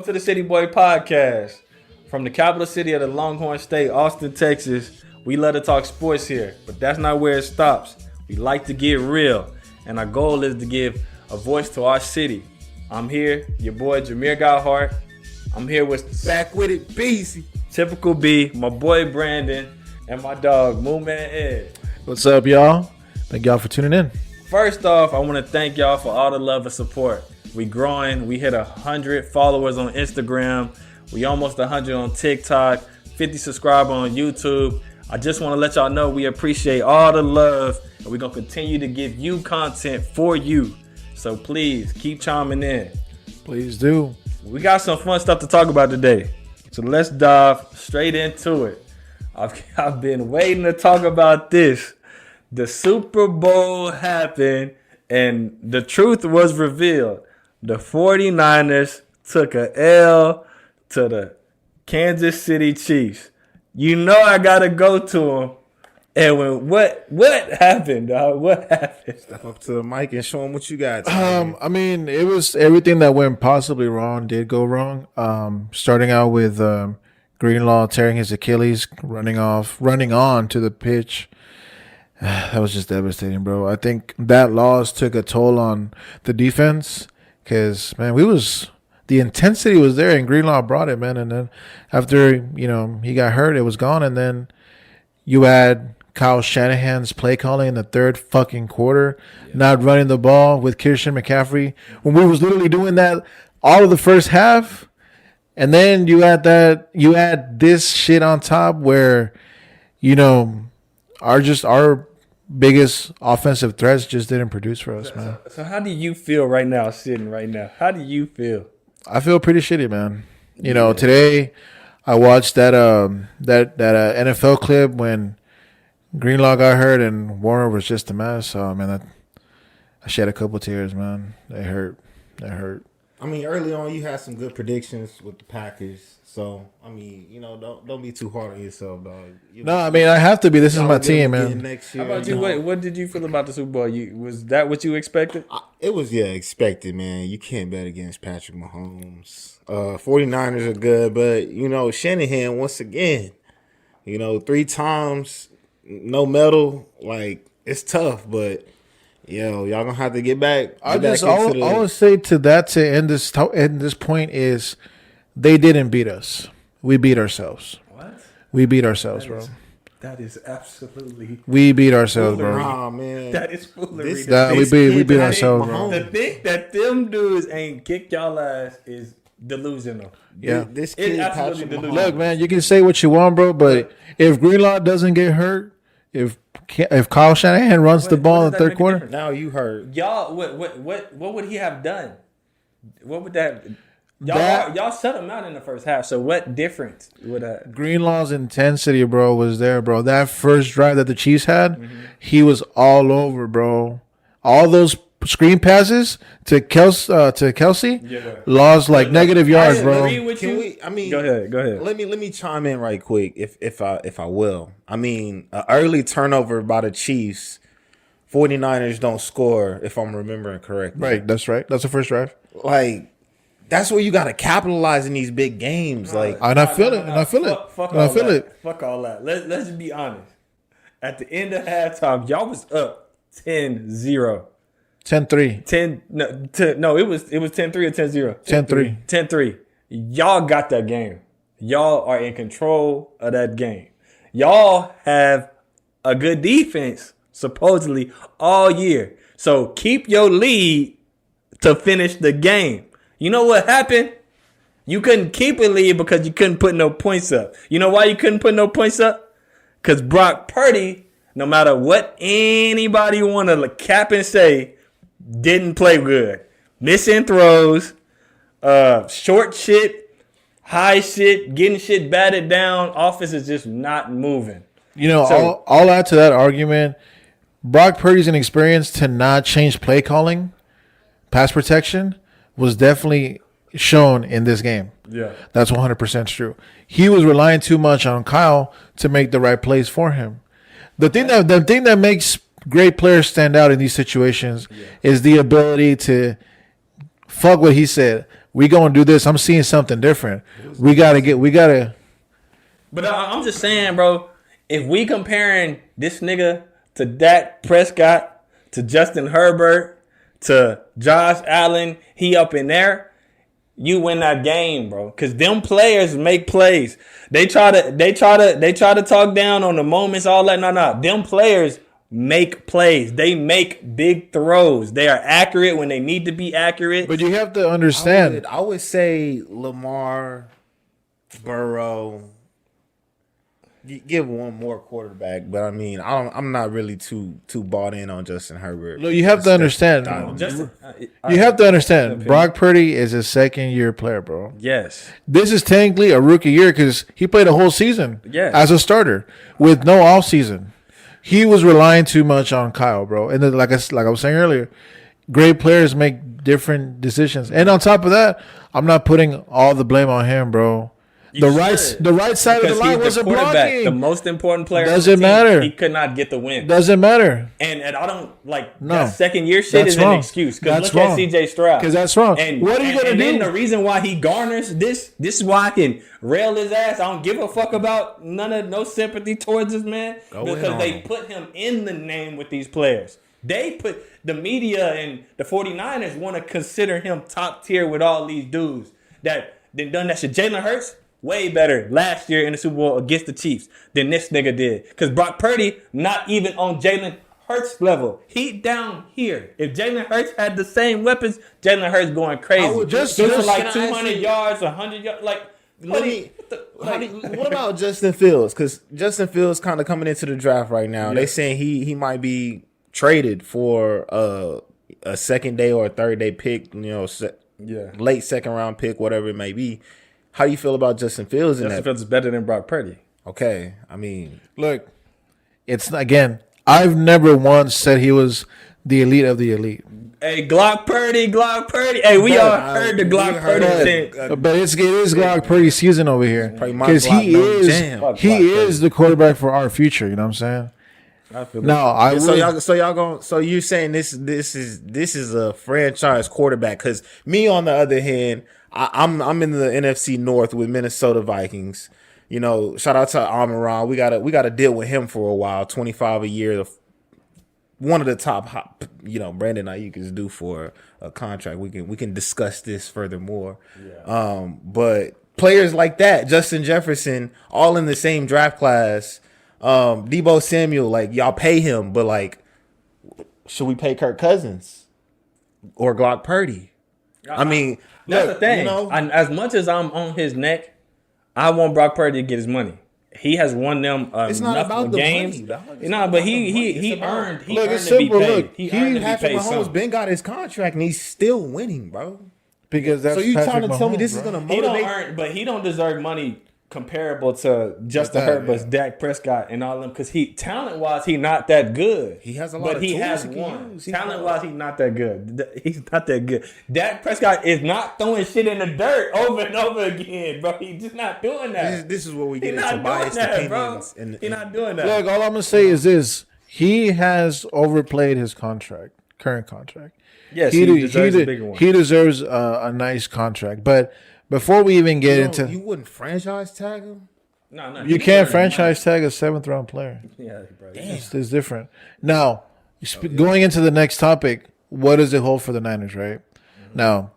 Welcome to the City Boy Podcast. From the capital city of the Longhorn State, Austin, Texas. We love to talk sports here, but that's not where it stops. We like to get real, and our goal is to give a voice to our city. I'm here, your boy Jamir Hart. I'm here with Back with it, BC. Typical B, my boy Brandon, and my dog Moon Man Ed. What's up, y'all? Thank y'all for tuning in. First off, I want to thank y'all for all the love and support. We growing. We hit 100 followers on Instagram. We almost 100 on TikTok. 50 subscribers on YouTube. I just want to let y'all know we appreciate all the love, and we're going to continue to give you content for you. So please keep chiming in. Please do. We got some fun stuff to talk about today. So let's dive straight into it. I've been waiting to talk about this. The Super Bowl happened, and the truth was revealed. The 49ers took a L to the Kansas City Chiefs. You know I got to go to them. Edwin, what happened, dog? What happened? Step up to the mic and show them what you got. I mean, it was everything that went possibly wrong did go wrong. Starting out with Greenlaw tearing his Achilles, running on to the pitch. That was just devastating, bro. I think that loss took a toll on the defense because, man, the intensity was there and Greenlaw brought it, man. And then after, he got hurt, it was gone. And then you had Kyle Shanahan's play calling in the third fucking quarter, not running the ball with Christian McCaffrey when we was literally doing that all of the first half. And then you add this shit on top where, our biggest offensive threats just didn't produce for us, man. So how do you feel right now, sitting right now? How do you feel? I feel pretty shitty, man. Today I watched that NFL clip when Greenlaw got hurt and Warner was just a mess. So, man, I shed a couple tears, man. They hurt. I mean, early on you had some good predictions with the Packers. So, I mean, don't be too hard on yourself, dog. No, I mean, I have to be. This is my team, man. Next year, How about you? What did you feel about the Super Bowl? Was that what you expected? It was, expected, man. You can't bet against Patrick Mahomes. 49ers are good, but, Shanahan, once again, 3 times, no medal, like, it's tough, but, y'all gonna have to get back. I would say to that, to end this point is they didn't beat us. We beat ourselves. What? We beat ourselves, bro. That is absolutely. We beat ourselves, bro. Oh, man. That is foolery. We beat ourselves, bro. The thing that them dudes ain't kick y'all ass is delusional. Yeah, this kid, absolutely Patrick delusional. Look, man, you can say what you want, bro, but if Greenlaw doesn't get hurt, if Kyle Shanahan runs the ball in the third quarter, now you hurt. Y'all, what would he have done? What would that? Y'all shut him out in the first half. So what difference would that? Greenlaw's intensity, bro, was there, bro. That first drive that the Chiefs had, he was all over, bro. All those screen passes to Kelsey, lost like negative yards, bro. Go ahead. Let me chime in right quick, if I will. I mean, an early turnover by the Chiefs. 49ers don't score, if I'm remembering correctly. Right, that's right. That's the first drive. Like, that's where you got to capitalize in these big games. Like, and I feel it. Fuck all that. Let's be honest. At the end of halftime, y'all was up 10-0. 10-3. No, it was 10-3 or 10-0. 10-3. 10-3. Y'all got that game. Y'all are in control of that game. Y'all have a good defense, supposedly, all year. So keep your lead to finish the game. You know what happened? You couldn't keep a lead because you couldn't put no points up. You know why you couldn't put no points up? Because Brock Purdy, no matter what anybody want to cap and say, didn't play good. Missing throws, short shit, high shit, getting shit batted down. Offense is just not moving. I'll add to that argument. Brock Purdy's inexperience to not change play calling, pass protection, was definitely shown in this game. Yeah. That's 100% true. He was relying too much on Kyle to make the right plays for him. The thing that makes great players stand out in these situations is the ability to fuck what he said. we gonna do this. I'm seeing something different. We gotta. But I'm just saying, bro. If we comparing this nigga to Dak Prescott, to Justin Herbert, to Josh Allen, he up in there, you win that game, bro. Cause them players make plays. They try to talk down on the moments, all that. No. Them players make plays. They make big throws. They are accurate when they need to be accurate. But you have to understand. I would say Lamar, Burrow. Give one more quarterback, but I mean, I'm not really too bought in on Justin Herbert. Look, you have to understand. You have to understand. Brock Purdy is a second-year player, bro. Yes. This is technically a rookie year because he played a whole season as a starter with no off season. He was relying too much on Kyle, bro. And then, like I was saying earlier, great players make different decisions. And on top of that, I'm not putting all the blame on him, bro. The right side of the line wasn't blocking. The most important player. Doesn't matter. He could not get the win. Doesn't matter. And I don't like that second year shit is wrong. an excuse. Because look wrong. at CJ Stroud. Because that's wrong. And what are you gonna do? And the reason why he garners this is why I can rail his ass. I don't give a fuck about no sympathy towards this man because they put him in the name with these players. They put the media and the 49ers want to consider him top tier with all these dudes that done that shit. Jalen Hurts. Way better last year in the Super Bowl against the Chiefs than this nigga did. Because Brock Purdy not even on Jalen Hurts level. He down here. If Jalen Hurts had the same weapons, Jalen Hurts going crazy. Just like 200 yards, 100 yards. Like, what about Justin Fields? Because Justin Fields kind of coming into the draft right now. Yeah. They saying he might be traded for a second day or a third day pick. Late second round pick, whatever it may be. How do you feel about Justin Fields? Justin Fields is better than Brock Purdy. Okay, I mean, look, I've never once said he was the elite of the elite. Hey, Glock Purdy. Hey, we all heard the Glock Purdy thing. But it is Glock Purdy season over here because he is the quarterback for our future. You know what I'm saying? So you're saying this is a franchise quarterback? Because me, on the other hand, I'm in the NFC North with Minnesota Vikings. You know, shout out to Amon-Ra. We gotta deal with him for a while. 25 a year, one of the top. Brandon Ayuk is due for a contract. We can discuss this furthermore. Yeah. But players like that, Justin Jefferson, all in the same draft class. Deebo Samuel, like, y'all pay him, but like, should we pay Kirk Cousins or Glock Purdy? I mean, that's the thing. As much as I'm on his neck, I want Brock Purdy to get his money. He has won them it's not enough about games. The money, but he earned to be paid. Patrick Mahomes been got his contract and he's still winning, bro. Because that's so you Patrick trying to tell me Mahomes, this is gonna motivate? But he don't deserve money comparable to Justin Herbert's, Dak Prescott, and all them, because talent wise he not that good. He has a lot, but he has one. Talent wise, he's not that good. He's not that good. Dak Prescott is not throwing shit in the dirt over and over again, bro. He's just not doing that. This is where we get into biased opinions. He's not doing that. Look, all I'm gonna say is this: he has overplayed his current contract. Yes, he deserves a bigger one. He deserves a nice contract, but. Before we even get into, you wouldn't franchise tag him. No, you can't franchise tag a 7th round player. Yeah, bro. It's different. Now, going into the next topic, what does it hold for the Niners? Right now,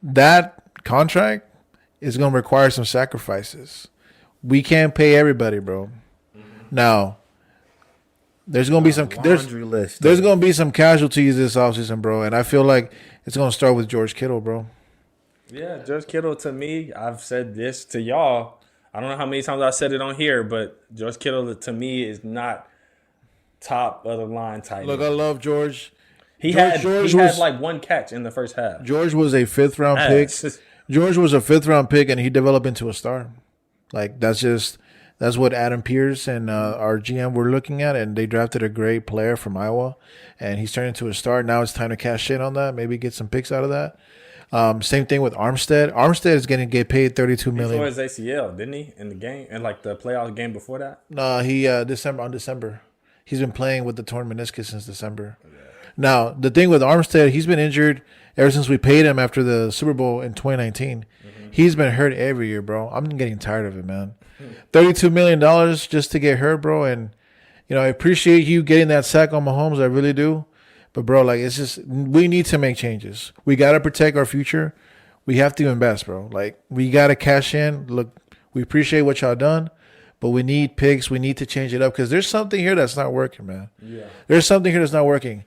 that contract is going to require some sacrifices. We can't pay everybody, bro. Now, there's going to be some there's going to be some casualties this offseason, bro, and I feel like it's going to start with George Kittle, bro. Yeah, George Kittle, to me, I've said this to y'all. I don't know how many times I said it on here, but George Kittle, to me, is not top of the line type. Look, I love George. He had like one catch in the first half. George was a 5th round pick. George was a 5th round pick, and he developed into a star. Like, that's what Adam Pierce and our GM were looking at, and they drafted a great player from Iowa, and he's turned into a star. Now it's time to cash in on that, maybe get some picks out of that. Same thing with Armstead. Armstead is going to get paid $32 million. He tore his ACL, didn't he, in the game, in like the playoff game before that? No, he December. He's been playing with the torn meniscus since December. Yeah. Now, the thing with Armstead, he's been injured ever since we paid him after the Super Bowl in 2019. He's been hurt every year, bro. I'm getting tired of it, man. $32 million just to get hurt, bro. And, I appreciate you getting that sack on Mahomes. I really do. But, bro, like, it's just, we need to make changes. We got to protect our future. We have to invest, bro. Like, we got to cash in. Look, we appreciate what y'all done, but we need picks. We need to change it up because there's something here that's not working, man. Yeah. There's something here that's not working.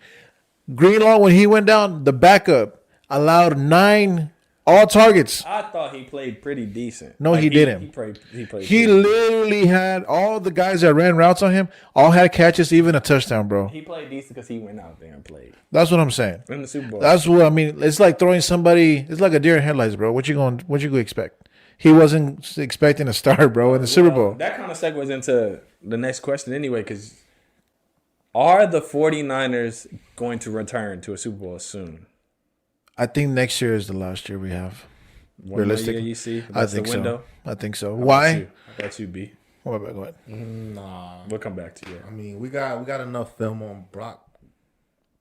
Greenlaw, when he went down, the backup allowed 9 all targets. I thought he played pretty decent. No, he didn't. He literally had all the guys that ran routes on him, all had catches, even a touchdown, bro. He played decent because he went out there and played. That's what I'm saying. In the Super Bowl. That's what I mean. It's like throwing somebody. It's like a deer in headlights, bro. What you going to expect? He wasn't expecting a start, bro, in the Super Bowl. That kind of segues into the next question anyway, because are the 49ers going to return to a Super Bowl soon? I think next year is the last year we have. Realistic. Year you see? That's I think the window? So. I think so. Why? How about you, B? What about go ahead? Nah. We'll come back to you. I mean, we got enough film on Glock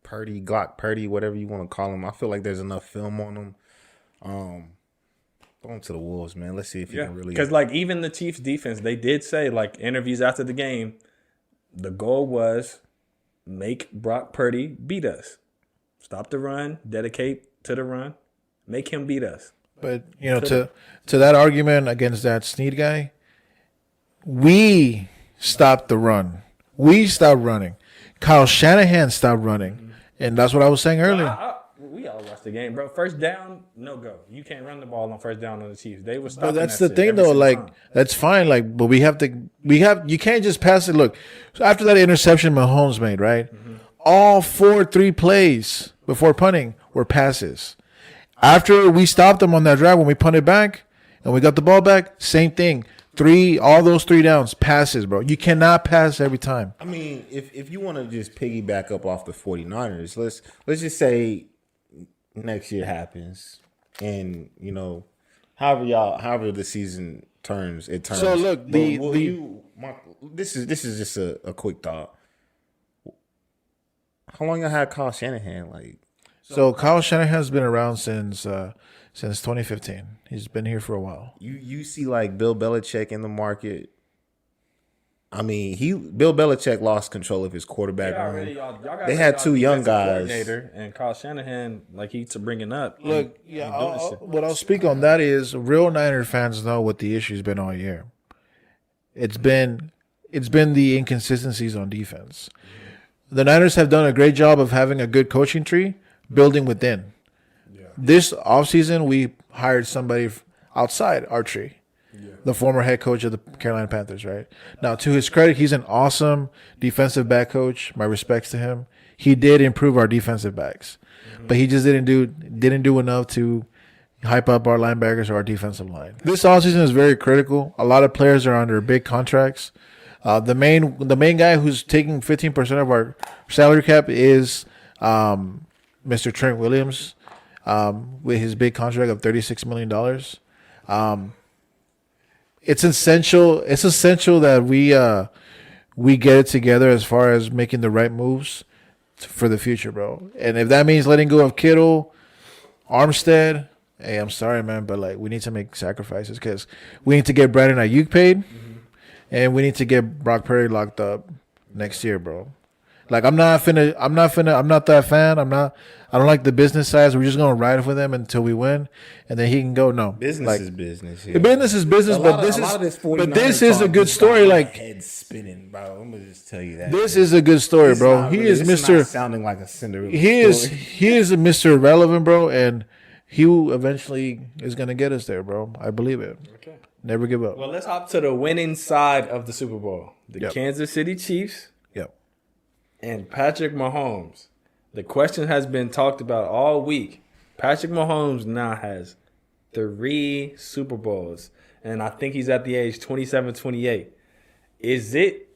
Purdy, whatever you want to call him. I feel like there's enough film on him. Throw him to the Wolves, man. Let's see if he can really. Because like even the Chiefs defense, they did say like interviews after the game, the goal was make Brock Purdy beat us. Stop the run, dedicate to the run, make him beat us. But to that argument against that Snead guy, we stopped the run. We stopped running. Kyle Shanahan stopped running, and that's what I was saying earlier. We all watched the game, bro. First down, no go. You can't run the ball on first down on the Chiefs. They were stopping. But that's the thing, though. Like that's fine. Like, but we have. You can't just pass it. Look, after that interception Mahomes made, right? Mm-hmm. All 3 plays before punting were passes. After we stopped them on that drive when we punted back and we got the ball back, same thing. All those 3 downs, passes, bro. You cannot pass every time. I mean, if you want to just piggyback up off the 49ers, let's just say next year happens and, however the season turns, it turns. So look, this is just a quick thought. How long you had Kyle Shanahan? So Kyle Shanahan's been around since 2015. He's been here for a while. You see like Bill Belichick in the market. I mean, Bill Belichick lost control of his quarterback room. They had 2 young guys, and Kyle Shanahan, like he's bringing up. Look, what I'll speak on that is real Niner fans know what the issue's been all year. It's been the inconsistencies on defense. The Niners have done a great job of having a good coaching tree, building within. Yeah. This offseason, we hired somebody outside our tree, the former head coach of the Carolina Panthers, right? Now, to his credit, he's an awesome defensive back coach. My respects to him. He did improve our defensive backs, but he just didn't do enough to hype up our linebackers or our defensive line. This offseason is very critical. A lot of players are under big contracts. The main guy who's taking 15% of our salary cap is Mr. Trent Williams with his big contract of $36 million. It's essential that we get it together as far as making the right moves for the future, bro. And if that means letting go of Kittle, Armstead, hey, I'm sorry, man, but we need to make sacrifices because we need to get Brandon Ayuk paid. And we need to get Brock Purdy locked up next year, bro. I'm not that fan. I don't like the business side. So we're just gonna ride with him until we win, and then he can go. No, business is business. Yeah. The business is business, but this is a good story. Head spinning, bro. I'm gonna just tell you that. This is a good story, bro. He is Mr. Sounding like a Cinderella. He is a Mr. Relevant, bro, and he eventually is gonna get us there, bro. I believe it. Okay. Never give up. Well, let's hop to the winning side of the Super Bowl. The Kansas City Chiefs. Yep. And Patrick Mahomes. The question has been talked about all week. Patrick Mahomes now has 3 Super Bowls. And I think he's at the age 27, 28. Is it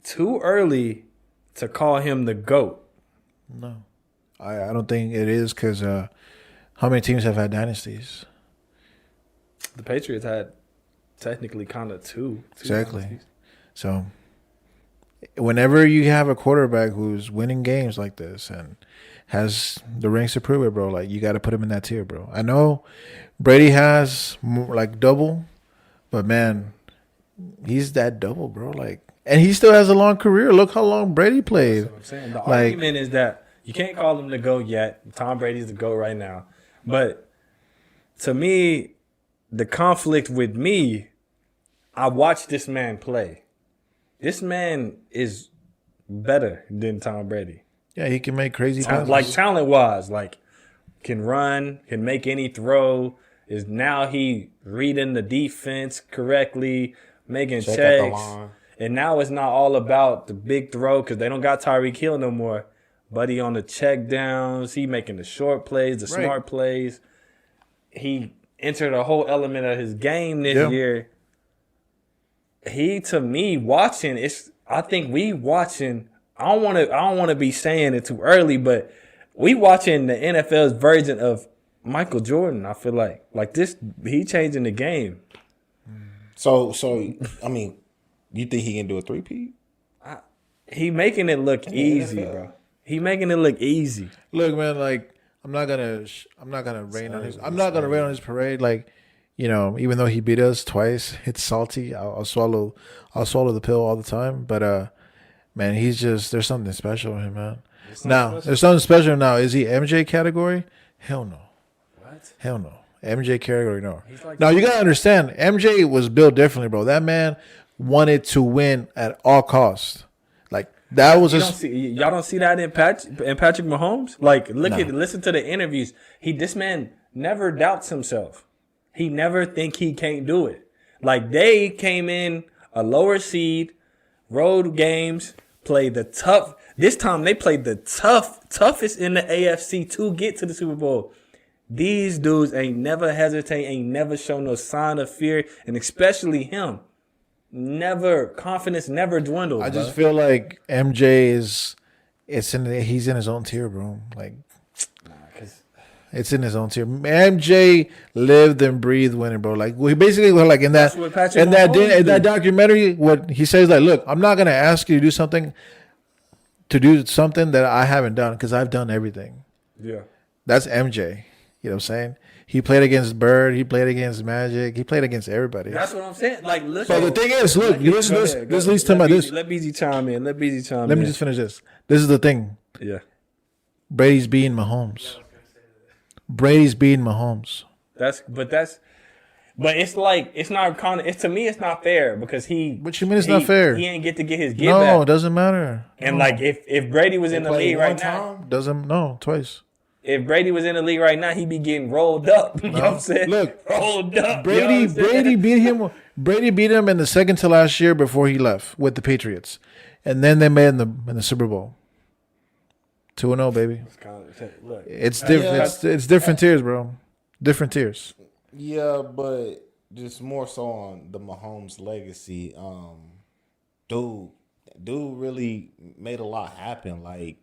too early to call him the GOAT? No. I don't think it is because how many teams have had dynasties? The Patriots had technically kind of two exactly. dynasties. So whenever you have a quarterback who's winning games like this and has the rings to prove it, bro, like you got to put him in that tier, bro. I know Brady has more, like double, but man, he's that double, bro. Like, and he still has a long career. Look how long Brady played. That's what I'm saying. The argument is that you can't call him the GOAT yet. Tom Brady's the GOAT right now. But to me, the conflict with me, I watched this man play. This man is better than Tom Brady. Yeah, he can make crazy passes. Like talent-wise, like can run, can make any throw. Is now he reading the defense correctly, making checks. And now it's not all about the big throw because they don't got Tyreek Hill no more. But he on the check downs. He making the short plays, the smart plays. He entered a whole element of his game this year. He, to me, watching, I think we watching, I don't want to be saying it too early, but we watching the NFL's version of Michael Jordan. I feel like this, he changing the game. So I mean, you think he can do a three-peat? He making it look easy, bro. He making it look easy. Look, man, like I'm not gonna rain on his parade. Like, you know, even though he beat us twice, it's salty. I'll swallow the pill all the time. But man, there's something special in him, man. There's something special now. Is he MJ category? Hell no. What? Hell no. MJ category, no. Now you gotta understand, MJ was built differently, bro. That man wanted to win at all costs. Like that was y'all don't see that in Patrick Mahomes. Like listen to the interviews. This man never doubts himself. He never think he can't do it. Like they came in a lower seed, road games, played the tough. This time they played the toughest in the AFC to get to the Super Bowl. These dudes ain't never hesitate, ain't never show no sign of fear, and especially him. Confidence never dwindles. I just feel like MJ he's in his own tier, bro. Like, it's in his own tier. MJ lived and breathed winning, bro. Like, we basically were like in that documentary. What he says, like, look, I'm not gonna ask you to do something that I haven't done because I've done everything. Yeah, that's MJ. You know what I'm saying? He played against Bird. He played against Magic. He played against everybody. That's what I'm saying. Like, look. So the thing is, look, you listen to this. This leads to this. Let BZ chime in. Let me just finish this. This is the thing. Yeah. Brady's beating Mahomes. But it's like it's not to me it's not fair because he. What you mean it's not fair? He ain't get to get his back. No, it doesn't matter. And like if Brady was in the league right now, twice. If Brady was in the league right now, he'd be getting rolled up. You know what I'm saying? Look, rolled up. Brady beat him. Brady beat him in the second to last year before he left with the Patriots, and then they met in the Super Bowl. 2-0, baby. Look, it's different. It's different tiers, bro. Different tiers. Yeah, but just more so on the Mahomes legacy. Dude really made a lot happen. Like.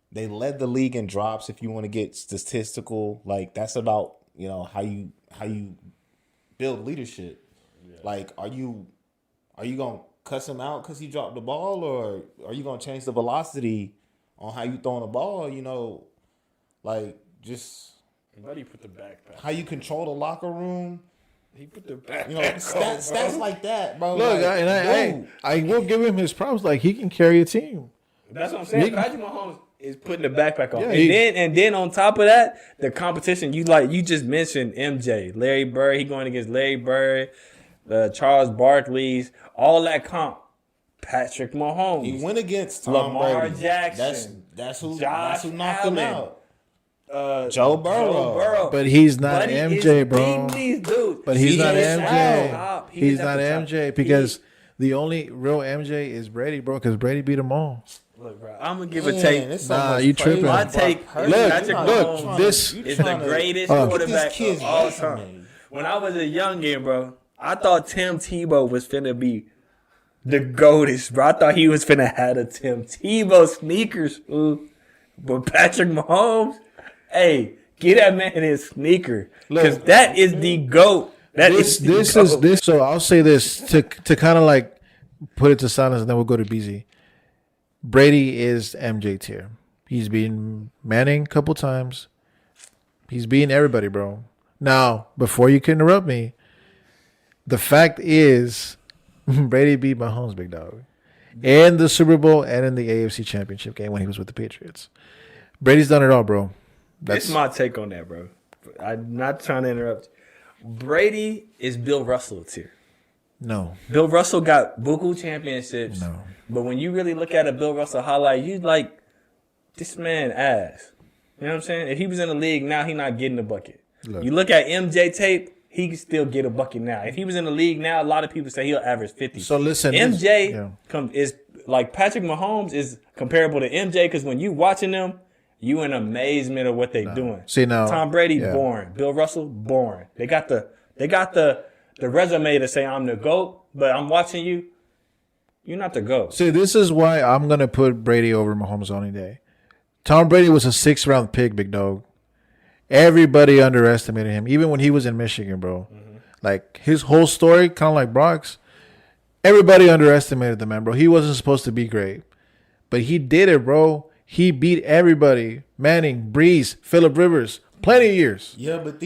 They led the league in drops. If you want to get statistical, like that's about how you build leadership. Yeah. Like, are you gonna cuss him out because he dropped the ball, or are you gonna change the velocity on how you throwing the ball? Like just Buddy put the backpack. How you control the locker room. He put the backpack. Stats like that, bro. Look, like, I will give him his props. Like he can carry a team. That's what I'm saying. Patrick Mahomes is putting the backpack on. Yeah, and then on top of that, the competition, you just mentioned MJ, Larry Bird, he going against Larry Bird, Charles Barkley's, all that comp. Patrick Mahomes. He went against Tom Lamar Brady. Jackson. That's who knocked him out. Joe Burrow. But he's not MJ, bro. These dudes. But he's not MJ. He's not MJ because the only real MJ is Brady, bro, because Brady beat them all. Look, bro, I'm gonna give a take. Nah, you tripping? My take. Look. This is the greatest quarterback of all time. When I was a youngin, bro, I thought Tim Tebow was finna be the GOATest, bro. I thought he was finna have a Tim Tebow sneakers, fool. But Patrick Mahomes, hey, get that man his sneaker, because that is the GOAT. So I'll say this to kind of like put it to silence, and then we'll go to BZ. Brady is MJ tier. He's beaten Manning a couple times. He's beating everybody, bro. Now, before you can interrupt me, the fact is Brady beat Mahomes, big dog. In the Super Bowl and in the AFC Championship game when he was with the Patriots. Brady's done it all, bro. That's my take on that, bro. I'm not trying to interrupt you. Brady is Bill Russell tier. No. Bill Russell got buku championships. No. But when you really look at a Bill Russell highlight, you like, this man ass. You know what I'm saying? If he was in the league now, he not getting the bucket. Look. You look at MJ tape, he can still get a bucket now. If he was in the league now, a lot of people say he'll average 50. So listen, MJ is like Patrick Mahomes is comparable to MJ because when you watching them, you in amazement of what they doing. See now, Tom Brady boring, Bill Russell boring. They got the resume to say I'm the GOAT, but I'm watching you. You're not the GOAT. See, this is why I'm gonna put Brady over Mahomes any day. Tom Brady was a 6th round pick, big dog. Everybody underestimated him, even when he was in Michigan, bro. Mm-hmm. Like his whole story, kind of like Brock's. Everybody underestimated the man, bro. He wasn't supposed to be great, but he did it, bro. He beat everybody: Manning, Breeze, Phillip Rivers, plenty of years. Yeah, but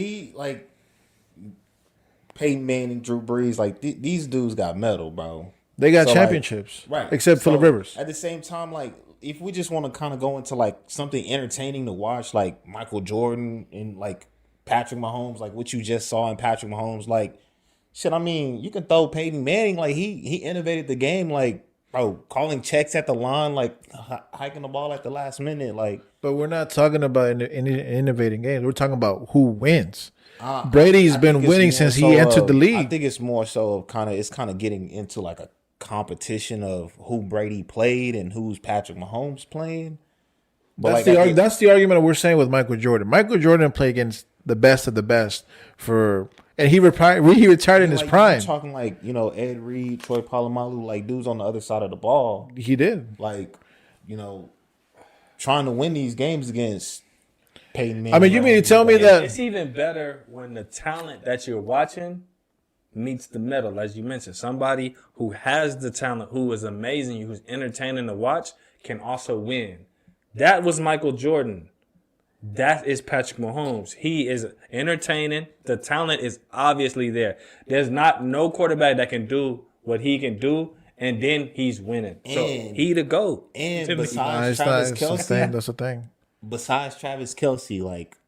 Peyton Manning, Drew Brees, like these dudes got medal, bro. They got championships, right? Except Phillip Rivers. At the same time, like if we just want to kind of go into like something entertaining to watch, like Michael Jordan and like Patrick Mahomes, like what you just saw in Patrick Mahomes, like shit. I mean, you can throw Peyton Manning, like he innovated the game, like bro, calling checks at the line, like hiking the ball at the last minute, like. But we're not talking about innovating games. We're talking about who wins. Brady's been winning since he entered the league. I think it's more so of kind of getting into like a competition of who Brady played and who's Patrick Mahomes playing. But that's the argument we're saying with Michael Jordan. Michael Jordan played against the best of the best and he retired in his prime. You're talking like, Ed Reed, Troy Polamalu, like dudes on the other side of the ball. He did. Like, trying to win these games against Peyton Manning. I mean, you mean to tell me that it's even better when the talent that you're watching meets the medal, as you mentioned. Somebody who has the talent, who is amazing, who's entertaining to watch, can also win. That was Michael Jordan. That is Patrick Mahomes. He is entertaining. The talent is obviously there. There's no quarterback that can do what he can do, and then he's winning. So he the GOAT. And besides Travis Kelce, that's the thing. Besides Travis Kelce, like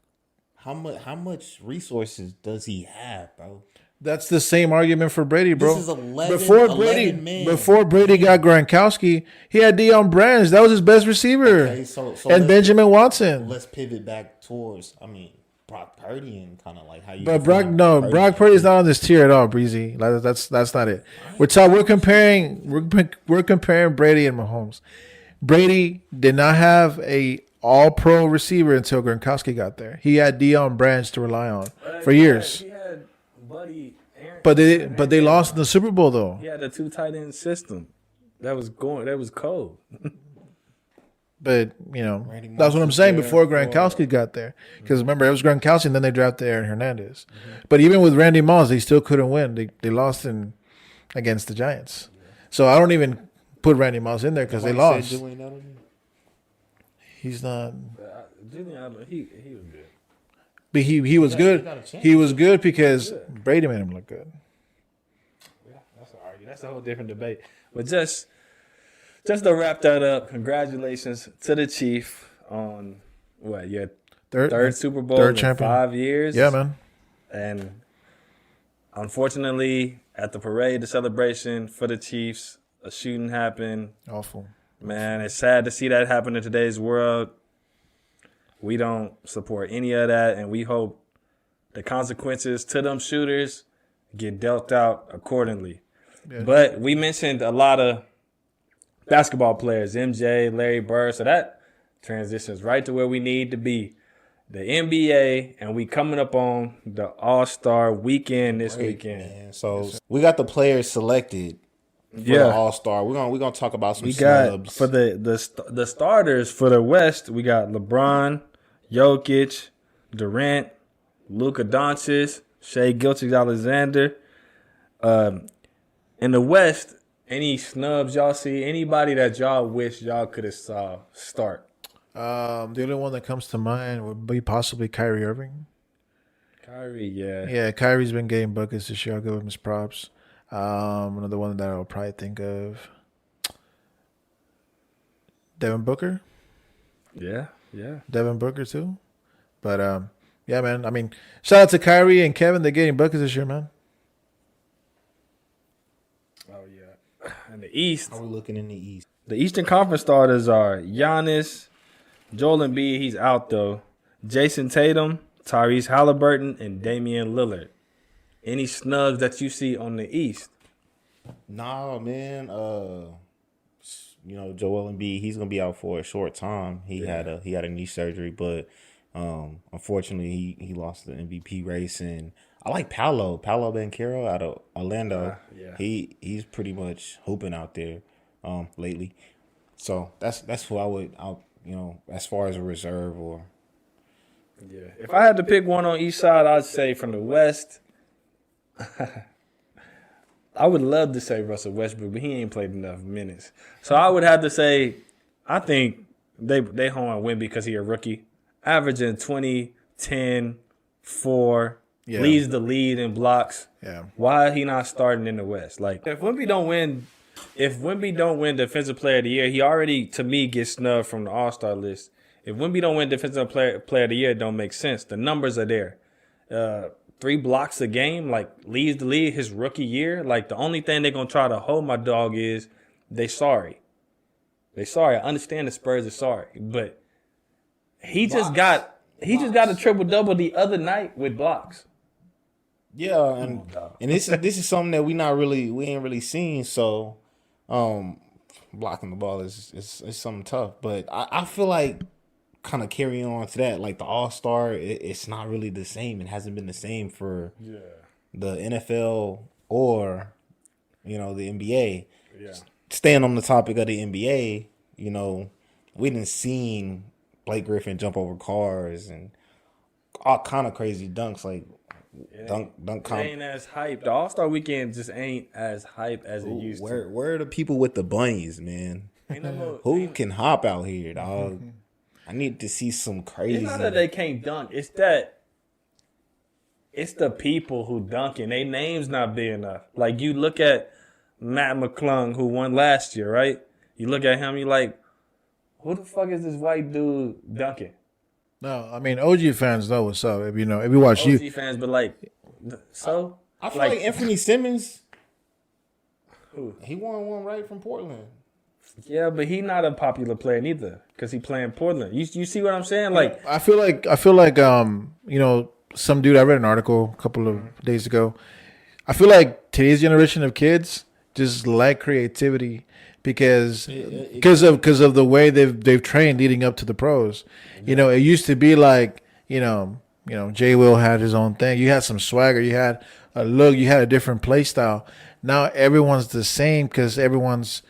how much resources does he have, bro? That's the same argument for Brady, bro. This is 11 men. Before Brady got Gronkowski, he had Deion Branch. That was his best receiver. Okay, so and Benjamin Watson. Let's pivot back towards, Brock Purdy and kind of like how you. But Brock Purdy's not on this tier at all, Breezy. Like, that's not it. We're comparing Brady and Mahomes. Brady did not have a all-pro receiver until Gronkowski got there. He had Deion Branch to rely on for years. He had Buddy Aaron. But they lost in the Super Bowl though. He had a 2 tight end system. That was cold. But that's what I'm saying. Before Gronkowski got there, because remember it was Gronkowski, and then they drafted Aaron Hernandez. Mm-hmm. But even with Randy Moss, they still couldn't win. They lost against the Giants. So I don't even put Randy Moss in there because they lost. He's not. He was good. But he was good. He was good because Brady made him look good. Yeah, that's a whole different debate. But just to wrap that up, congratulations to the Chief on your third Super Bowl in champion. 5 years. Yeah, man. And unfortunately, at the parade, the celebration for the Chiefs, a shooting happened. Awful. Man, it's sad to see that happen in today's world. We don't support any of that, and we hope the consequences to them shooters get dealt out accordingly. Yeah. But we mentioned a lot of basketball players, MJ, Larry Bird, so that transitions right to where we need to be. The NBA, and we coming up on the All-Star weekend this weekend. Man. So we got the players selected for the All-Star. We're gonna talk about some snubs. For the starters for the West, we got LeBron, Jokic, Durant, Luka Doncic, Shai Gilgeous-Alexander. In the West, Any snubs y'all see? Anybody that y'all wish y'all could have saw start? The only one that comes to mind would be possibly Kyrie Irving. Kyrie, yeah. Yeah, Kyrie's been getting buckets this year. I'll give him his props. Another one that I'll probably think of, Devin Booker. Yeah. Devin Booker too. But yeah, man. I mean, shout out to Kyrie and Kevin. They're getting buckets this year, man. Oh yeah. In the East, How we looking in the East? the Eastern Conference starters are Giannis, Joel Embiid. He's out though. Jason Tatum, Tyrese Halliburton, and Damian Lillard. Any snubs that you see on the East? Nah, man. Joel Embiid, he's gonna be out for a short time. He had a knee surgery, but unfortunately he lost the MVP race. And I like Paolo Banchero out of Orlando. Yeah. He's pretty much hooping out there lately. So that's who I would as far as a reserve or Yeah. If I had to pick one on each side, I'd say from the West. I would love to say Russell Westbrook, but he ain't played enough minutes. So I would have to say, I think they home Wemby because he a rookie, averaging 20, 10, 4, leads the lead in blocks. Yeah. Why he not starting in the West? Like if Wemby don't win Defensive Player of the Year, he already to me gets snubbed from the All-Star list. If Wemby don't win Defensive Player of the Year, it don't make sense. The numbers are there. 3 blocks a game, like leads the league his rookie year. Like the only thing they're gonna try to hold my dog is they sorry. I understand the Spurs are sorry, but he just got a triple double the other night with blocks. yeah, and this is something that we ain't really seen. So, blocking the ball is something tough. But I feel like kind of carrying on to that, like the All-Star, it's not really the same. It hasn't been the same for the NFL or the NBA. Yeah. Staying on the topic of the NBA, we didn't seen Blake Griffin jump over cars and all kind of crazy dunks, like dunk It ain't as hype. The All-Star weekend just ain't as hype as it used to. Where are the people with the bunnies, man? Who can hop out here, dog? I need to see some crazy. It's not that they can't dunk. It's that it's the people who dunking. Their name's not big enough. Like you look at Matt McClung, who won last year, right? You look at him, you like, who the fuck is this white dude dunking? No, I mean OG fans know what's up. If you watch OG fans, but like, so I feel like Anthony Simmons. He won one right from Portland. Yeah, but he not a popular player neither because he playing Portland. You see what I'm saying? Like I feel like some dude, I read an article a couple of days ago. I feel like today's generation of kids just lack creativity because of the way they've trained leading up to the pros. It used to be like Jay Will had his own thing. You had some swagger. You had a look. You had a different play style. Now everyone's the same because everyone's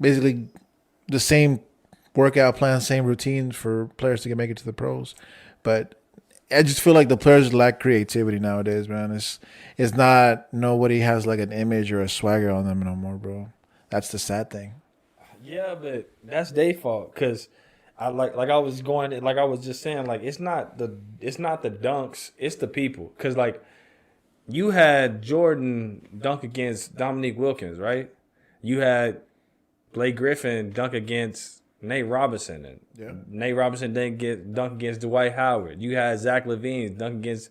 basically the same workout plan, same routine for players to make it to the pros. But I just feel like the players lack creativity nowadays, man. It's not, nobody has like an image or a swagger on them no more, bro. That's the sad thing. Yeah, but that's their fault because I I was just saying, like it's not the dunks, it's the people. Because like you had Jordan dunk against Dominique Wilkins, right? You had Blake Griffin dunk against Nate Robinson, and Nate Robinson didn't dunk against Dwight Howard. You had Zach LaVine dunk against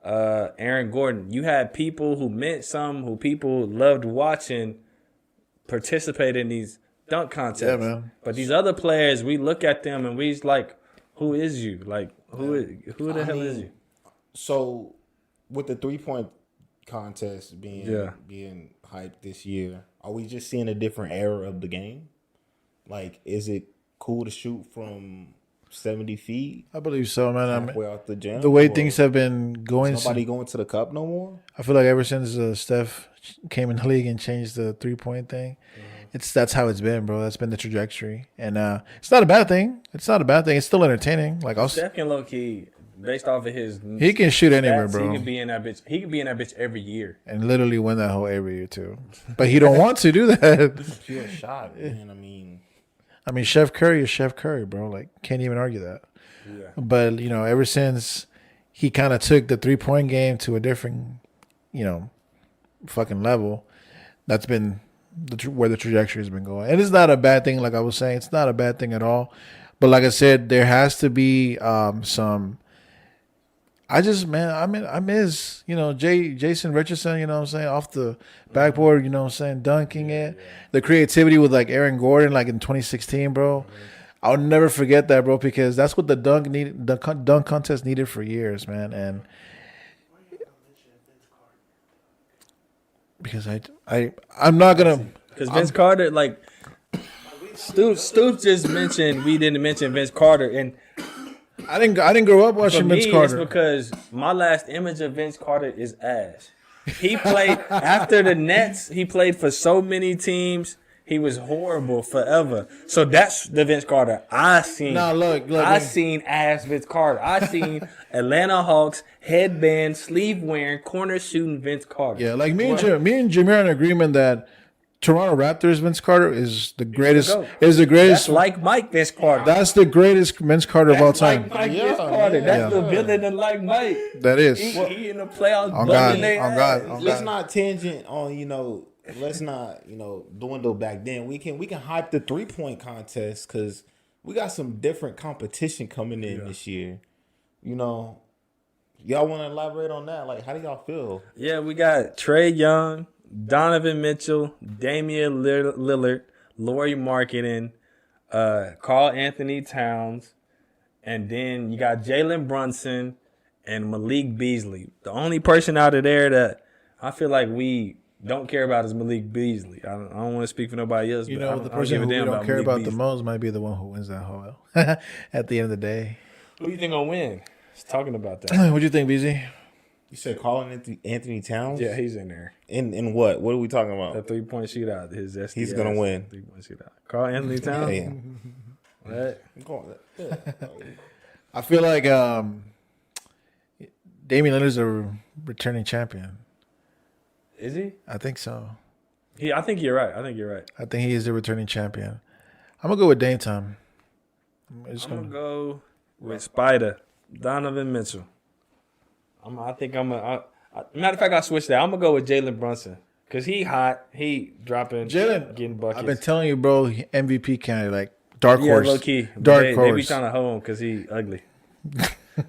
Aaron Gordon. You had people who meant something, who people loved watching, participate in these dunk contests. Yeah, man. But these other players, we look at them and we's like, who is you? Like, who the hell is you? So, with the 3-point contest being hyped this year, are we just seeing a different era of the game? Like, is it cool to shoot from 70 feet? I believe so, man. Halfway out the gym? The way things have been going. Nobody going to the cup no more? I feel like ever since Steph came in the league and changed the 3-point thing, that's how it's been, bro. That's been the trajectory. And it's not a bad thing. It's still entertaining. Like Steph can low key based off of his. He can shoot anywhere, stats, bro. He can be in that bitch. He can be in that bitch every year. And literally win that whole every year too. But he don't want to do that. Pure shot, man. I mean, Chef Curry is Chef Curry, bro. Like, can't even argue that. Yeah. But, you know, ever since he kind of took the 3-point game to a different, you know, fucking level, that's been where the trajectory has been going. And it's not a bad thing, like I was saying. It's not a bad thing at all. But like I said, there has to be some. I miss, you know, Jason Richardson, you know what I'm saying, off the backboard, you know what I'm saying, dunking it. The creativity with, like, Aaron Gordon, like, in 2016, bro. I'll never forget that, bro, because that's what the dunk contest needed for years, man. And because I'm not going to. Because Vince Carter, like, Stoops just mentioned, we didn't mention Vince Carter. And I didn't grow up watching Vince Carter. It's because my last image of Vince Carter is ass. He played after the Nets. He played for so many teams. He was horrible forever. So that's the Vince Carter I seen. Now look. I seen ass Vince Carter. I seen Atlanta Hawks headband, sleeve wearing, corner shooting Vince Carter. Yeah, like me and Jamir are in agreement that Toronto Raptors Vince Carter is the greatest. Is the greatest. That's like Mike Vince Carter. That's the greatest Vince Carter of all time. Like Mike Vince Carter. That's the villain of like Mike. That is. He in the playoffs. On God. Let's not tangent on, you know. Let's not, you know, dwindle back then. We can hype the 3-point contest because we got some different competition coming in this year. You know, y'all want to elaborate on that? Like, how do y'all feel? Yeah, we got Trae Young, Donovan Mitchell, Damian Lillard, Lauri Markkanen, Karl Anthony Towns, and then you got Jalen Brunson and Malik Beasley. The only person out of there that I feel like we don't care about is Malik Beasley. I don't want to speak for nobody else. You but know, the person who we don't care about the most might be the one who wins that whole at the end of the day. Who do you think gonna win? Just talking about that. What do you think, BZ? You said Karl Anthony Towns? Yeah, he's in there. In what? What are we talking about? The 3-point shootout. His SDS, He's gonna win. 3-point shootout. Karl Anthony Towns. Yeah. What? I feel like Damian Lillard's a returning champion. Is he? I think so. I think you're right. I think he is the returning champion. I'm gonna go with Dame time. I'm gonna go with Spider, Donovan Mitchell. Matter of fact, I switched that. I'm gonna go with Jalen Brunson because he hot. He dropping, getting buckets. I've been telling you, bro. MVP candidate, like dark horse. Low key. Dark horse. They be trying to hold him because he ugly.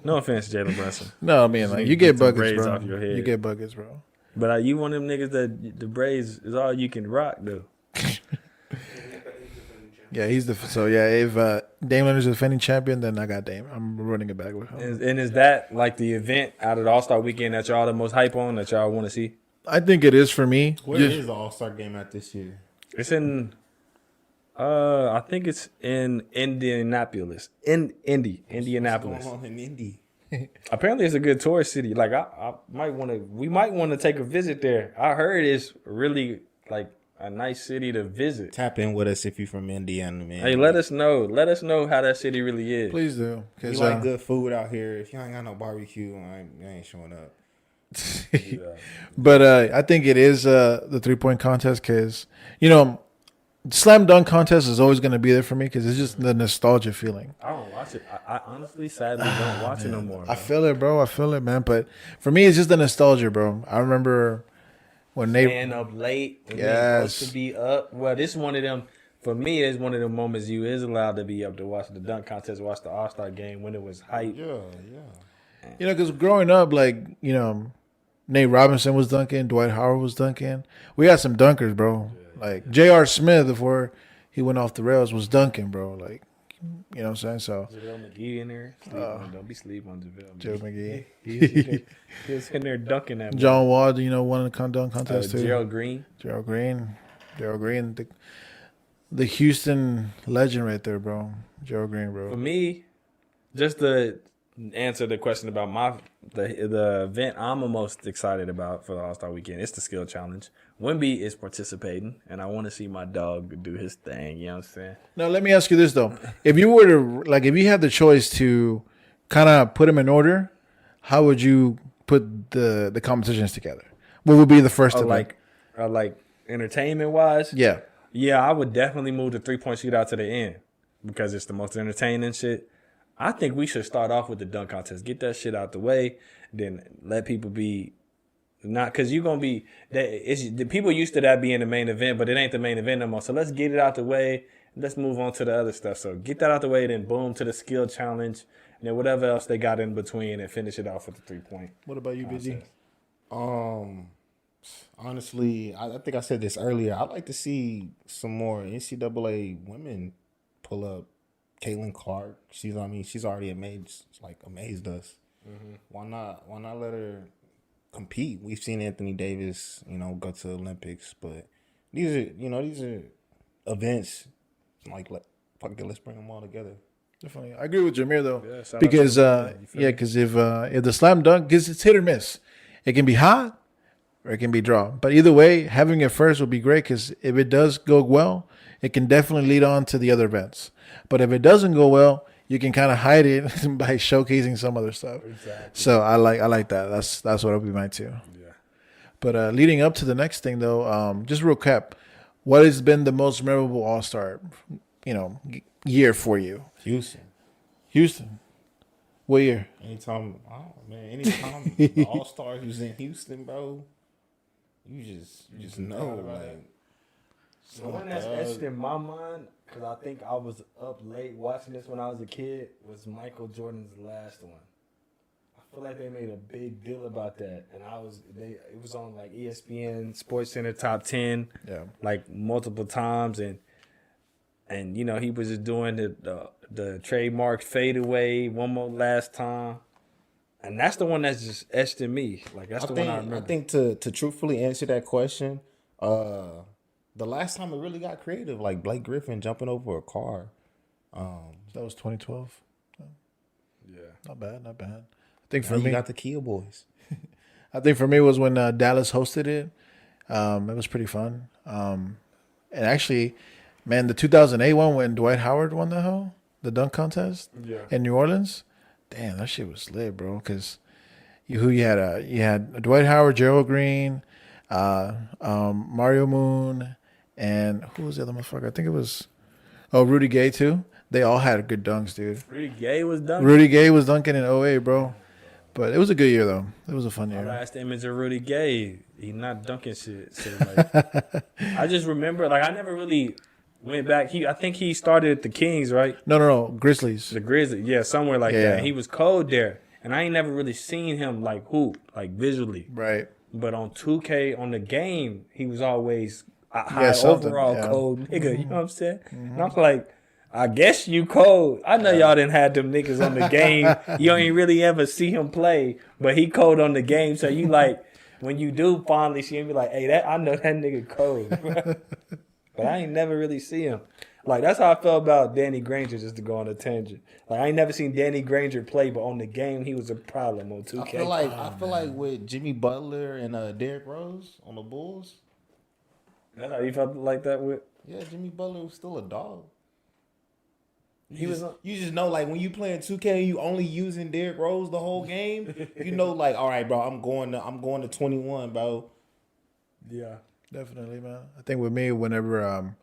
No offense, Jalen Brunson. No, I mean, like, you get buckets, bro. Off your head. You get buckets, bro. But you one of them niggas that the braids is all you can rock, though. Yeah, he's if Dame Lillard's the defending champion, then I got Dame. I'm running it back with him. And is that like the event out of the All-Star weekend that y'all the most hype on, that y'all want to see? I think it is for me. Where is the All-Star game at this year? It's in I think it's in Indianapolis. Indianapolis. What's going on in Indy? Apparently it's a good tourist city. Like we might want to take a visit there. I heard it's really like a nice city to visit. Tap in with us if you're from Indiana, man. Hey, let us know. Let us know how that city really is. Please do. We like good food out here. If you ain't got no barbecue, I ain't showing up. But I think it is the 3-point contest because, you know, slam dunk contest is always going to be there for me because it's just the nostalgia feeling. I don't watch it. I honestly, sadly, don't watch it no more. I feel it, bro. I feel it, man. But for me, it's just the nostalgia, bro. I remember when they stand up late. When supposed to be up. Well, this is one of them. For me, it's one of the moments you is allowed to be up to watch the dunk contest, watch the All-Star game when it was hype. Yeah. You know, because growing up, like, you know, Nate Robinson was dunking, Dwight Howard was dunking. We had some dunkers, bro. Like J.R. Smith, before he went off the rails, was dunking, bro. Like, you know what I'm saying? So JaVale McGee in there. Don't be sleep on JaVale McGee. He was in there dunking that. John Wall, you know, won the dunk contest too. Gerald Green, the Houston legend right there, bro. Gerald Green, bro. For me, just to answer the question about the event I'm the most excited about for the All-Star weekend, it's the skill challenge. Wemby is participating, and I want to see my dog do his thing. You know what I'm saying? Now, let me ask you this, though. If you were to, like, if you had the choice to kind of put them in order, how would you put the competitions together? What would be the first event? Like entertainment wise? Yeah. Yeah, I would definitely move the 3-point shootout to the end because it's the most entertaining shit. I think we should start off with the dunk contest. Get that shit out the way, then let people be not because you're gonna be it's the people used to that being the main event, but it ain't the main event no more. So let's get it out the way. Let's move on to the other stuff. So get that out the way, then boom to the skill challenge, and then whatever else they got in between, and finish it off with the 3-point. What about you, BG? Honestly, I think I said this earlier. I'd like to see some more NCAA women pull up. Caitlin Clark, she's already amazed us. Mm-hmm. Why not let her compete? We've seen Anthony Davis, go to the Olympics, but these are events let's bring them all together. Definitely, I agree with Jamir though, yeah, because if the slam dunk, because it's hit or miss, it can be hot or it can be draw. But either way, having it first will be great because if it does go well, it can definitely lead on to the other events. But if it doesn't go well, you can kind of hide it by showcasing some other stuff. Exactly. So I like that. That's what it'll be mine too. Yeah. But leading up to the next thing though, just real cap, what has been the most memorable All-Star, year for you? Houston. What year? Anytime the All-Star who's in Houston, bro, you just know The one that's etched in my mind, because I think I was up late watching this when I was a kid, was Michael Jordan's last one. I feel like they made a big deal about that, and it was on like ESPN Sports Center Top 10, like multiple times, and he was just doing the trademark fadeaway one more last time, and that's the one that's just etched in me. Like that's the one I remember. I think to truthfully answer that question, the last time it really got creative, like Blake Griffin jumping over a car. That was 2012. Yeah, not bad. I think for me, you got the Kia Boys. I think for me was when Dallas hosted it. It was pretty fun. And actually, man, the 2008 one when Dwight Howard won the dunk contest in New Orleans. Damn, that shit was lit, bro. Because you had Dwight Howard, Gerald Green, Mario Moon. And who was the other motherfucker? I think it was Rudy Gay too. They all had good dunks, dude. Rudy Gay was dunking? Rudy Gay was dunking in 08, bro. But it was a good year though. It was a fun year. My last image of Rudy Gay, he not dunking shit. So I just remember, I never really went back. I think he started at the Kings, right? No, Grizzlies. The Grizzlies, yeah, somewhere like that. And he was cold there, and I ain't never really seen him hoop, visually. Right. But on 2K on the game, he was always high overall cold nigga. You know what I'm saying? Mm-hmm. And I'm like, I guess you cold. I know y'all didn't have them niggas on the game. You ain't really ever see him play, but he cold on the game. So you when you do finally see him, be like, hey, I know that nigga cold. But I ain't never really see him. That's how I felt about Danny Granger, just to go on a tangent. I ain't never seen Danny Granger play, but on the game, he was a problem on 2K. I feel like with Jimmy Butler and Derrick Rose on the Bulls. That's how you felt like that with? Yeah, Jimmy Butler was still a dog. You just know, when you playing 2K, you only using Derrick Rose the whole game. All right, bro, I'm going to 21, bro. Yeah, definitely, man. I think with me, whenever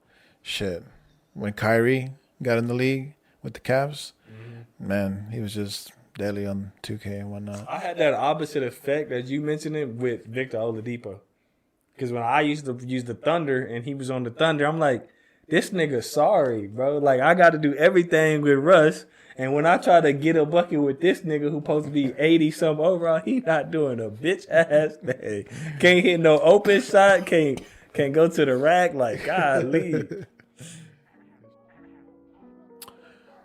when Kyrie got in the league with the Cavs, man, he was just deadly on 2K and whatnot. I had that opposite effect as you mentioned it with Victor Oladipo. Because when I used to use the Thunder and he was on the Thunder, I'm like, this nigga sorry, bro. I got to do everything with Russ. And when I try to get a bucket with this nigga who supposed to be 80-something overall, he not doing a bitch-ass thing. Can't hit no open shot. Can't go to the rack. Golly.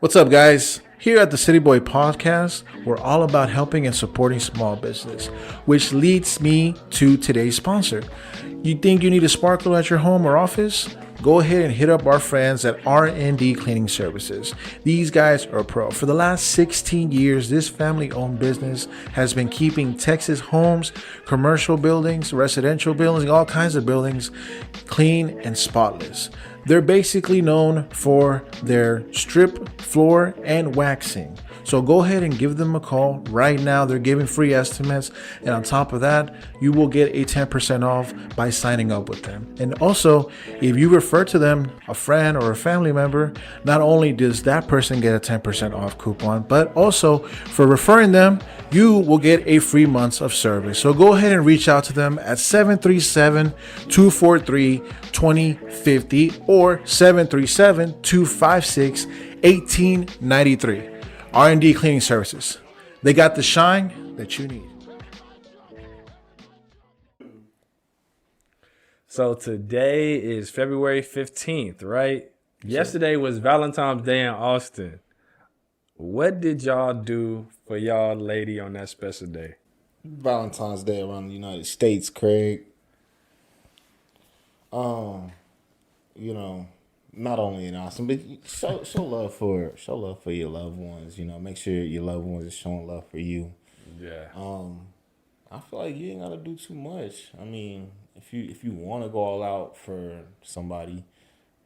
What's up, guys? Here at the City Boy Podcast, we're all about helping and supporting small business, which leads me to today's sponsor. You think you need a sparkler at your home or office? Go ahead and hit up our friends at R&D Cleaning Services. These guys are pro. For the last 16 years, this family-owned business has been keeping Texas homes, commercial buildings, residential buildings, all kinds of buildings clean and spotless. They're basically known for their strip, floor, and waxing. So go ahead and give them a call right now. They're giving free estimates. And on top of that, you will get a 10% off by signing up with them. And also, if you refer to them, a friend or a family member, not only does that person get a 10% off coupon, but also for referring them, you will get a free month of service. So go ahead and reach out to them at 737-243-2050 or 737-256-1893. R&D Cleaning Services. They got the shine that you need. So today is February 15th, right? Yesterday was Valentine's Day in Austin. What did y'all do for y'all lady on that special day? Valentine's Day around the United States, Craig. You know, not only in Austin, but show love for your loved ones. You know, make sure your loved ones are showing love for you. Yeah. I feel like you ain't gotta do too much. I mean, if you want to go all out for somebody,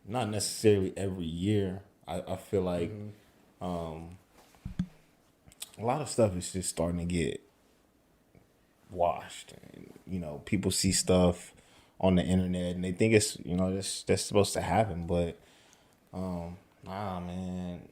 not necessarily every year. I feel like a lot of stuff is just starting to get washed. And, you know, people see stuff on the internet and they think it's, you know, that's supposed to happen, but nah, man.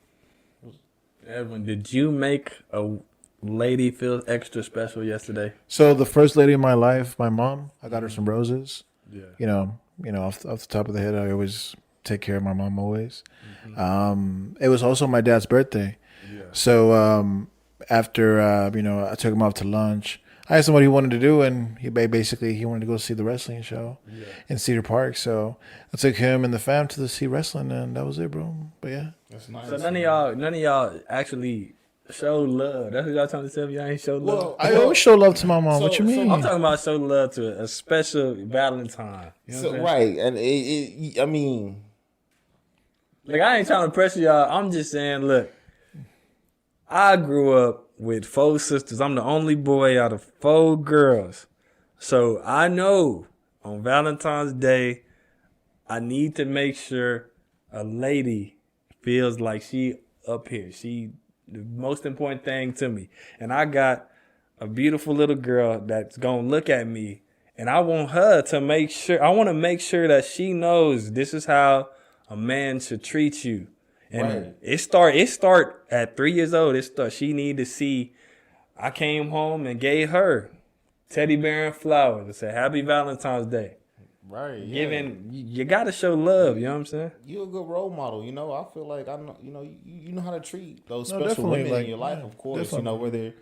Edwin, did you make a lady feel extra special yesterday? So the first lady in my life, my mom, I got her some roses. Yeah. You know, off the top of the head, I always take care of my mom always. It was also my dad's birthday. Yeah. So after I took him out to lunch. I asked him what he wanted to do, and he wanted to go see the wrestling show in Cedar Park. So I took him and the fam to see wrestling, and that was it, bro. But yeah, That's nice. So none of y'all actually show love. That's what y'all trying to tell me. Y'all ain't show love. Well, I always show love to my mom. What you mean? I'm talking about show love to a special Valentine. You know what I'm saying? Right, and I mean, Like, I ain't trying to pressure y'all. I'm just saying, look, I grew up with 4 sisters. I'm the only boy out of 4 girls. So I know on Valentine's Day, I need to make sure a lady feels like she up here. She the most important thing to me. And I got a beautiful little girl that's going to look at me, and I want her to make sure, I want to make sure that she knows this is how a man should treat you. And right. it start at 3 years old. She need to see. I came home and gave her teddy bear and flowers and said Happy Valentine's Day. right, yeah. You gotta show love. You know what I'm saying? You're a good role model. You know, I feel like I know. You know, you know how to treat those special definitely, women like, in your life. yeah, Of course, definitely. you know whether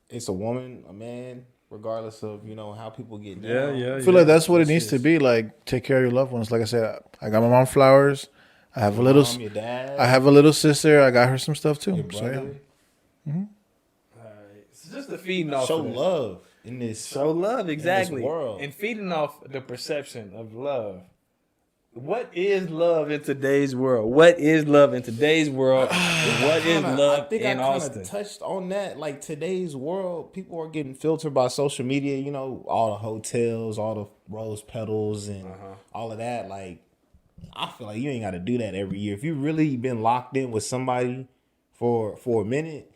it's a woman, a man, regardless of how people get down. Yeah. I feel like that's what it needs to be. Like, take care of your loved ones. Like I said, I got my mom flowers. I have a little. Mom, your dad, I have a little sister. I got her some stuff too. your So brother. yeah. It's just the feeding off. Show of this. love in this. Show love, exactly. world. And feeding off the perception of love. What is love in today's world? What is love in today's world? And what is love I think in I Austin? kind of touched on that. Like, today's world, people are getting filtered by social media. You know, all the hotels, all the rose petals, and all of that. Like, I feel like you ain't got to do that every year. If you really been locked in with somebody for a minute,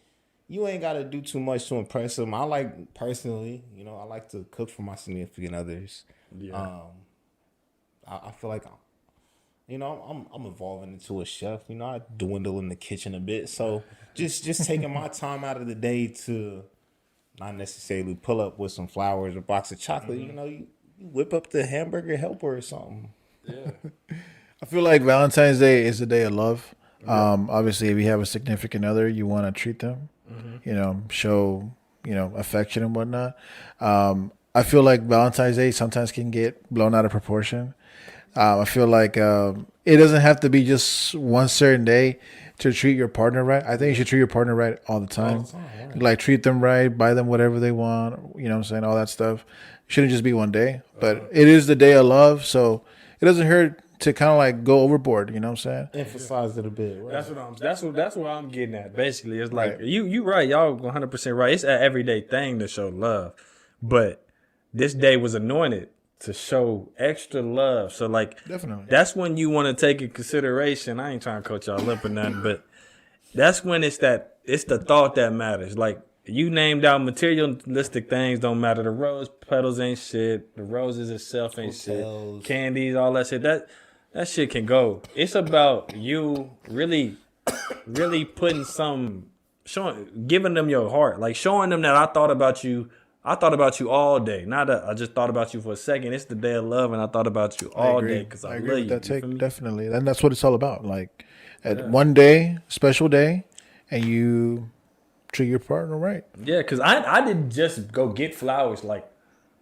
you ain't got to do too much to impress them. I like, personally, I like to cook for my significant others. Yeah. I feel like I'm evolving into a chef. I dwindle in the kitchen a bit. So just taking my time out of the day to not necessarily pull up with some flowers or a box of chocolate. You whip up the hamburger helper or something. Yeah. I feel like Valentine's Day is a day of love. Obviously, if you have a significant other, you want to treat them, show, affection and whatnot. I feel like Valentine's Day sometimes can get blown out of proportion. I feel like it doesn't have to be just one certain day to treat your partner right. I think you should treat your partner right all the time. Right. Like, treat them right, buy them whatever they want, you know what I'm saying, all that stuff. It shouldn't just be one day. But it is the day of love, so it doesn't hurt to kind of like go overboard, you know what I'm saying? Emphasize it a bit. Right? That's what I'm getting at. Basically, it's like you right. Y'all 100% right. It's an everyday thing to show love, but this day was anointed to show extra love. So like, Definitely. that's when you want to take in consideration. I ain't trying to coach y'all up or nothing, but that's when it's the thought that matters. Like you named out materialistic things don't matter. The rose petals ain't shit. The roses itself ain't Hotels. shit. Candies, all that shit. That shit can go. It's about you really putting giving them your heart, like showing them that I thought about you. I thought about you all day. Not that I just thought about you for a second. It's the day of love, and I thought about you all day because I agree love with you. that You take, feel me? definitely, and that's what it's all about. Like at one day, special day, and you treat your partner right. Yeah, because I didn't just go get flowers. Like,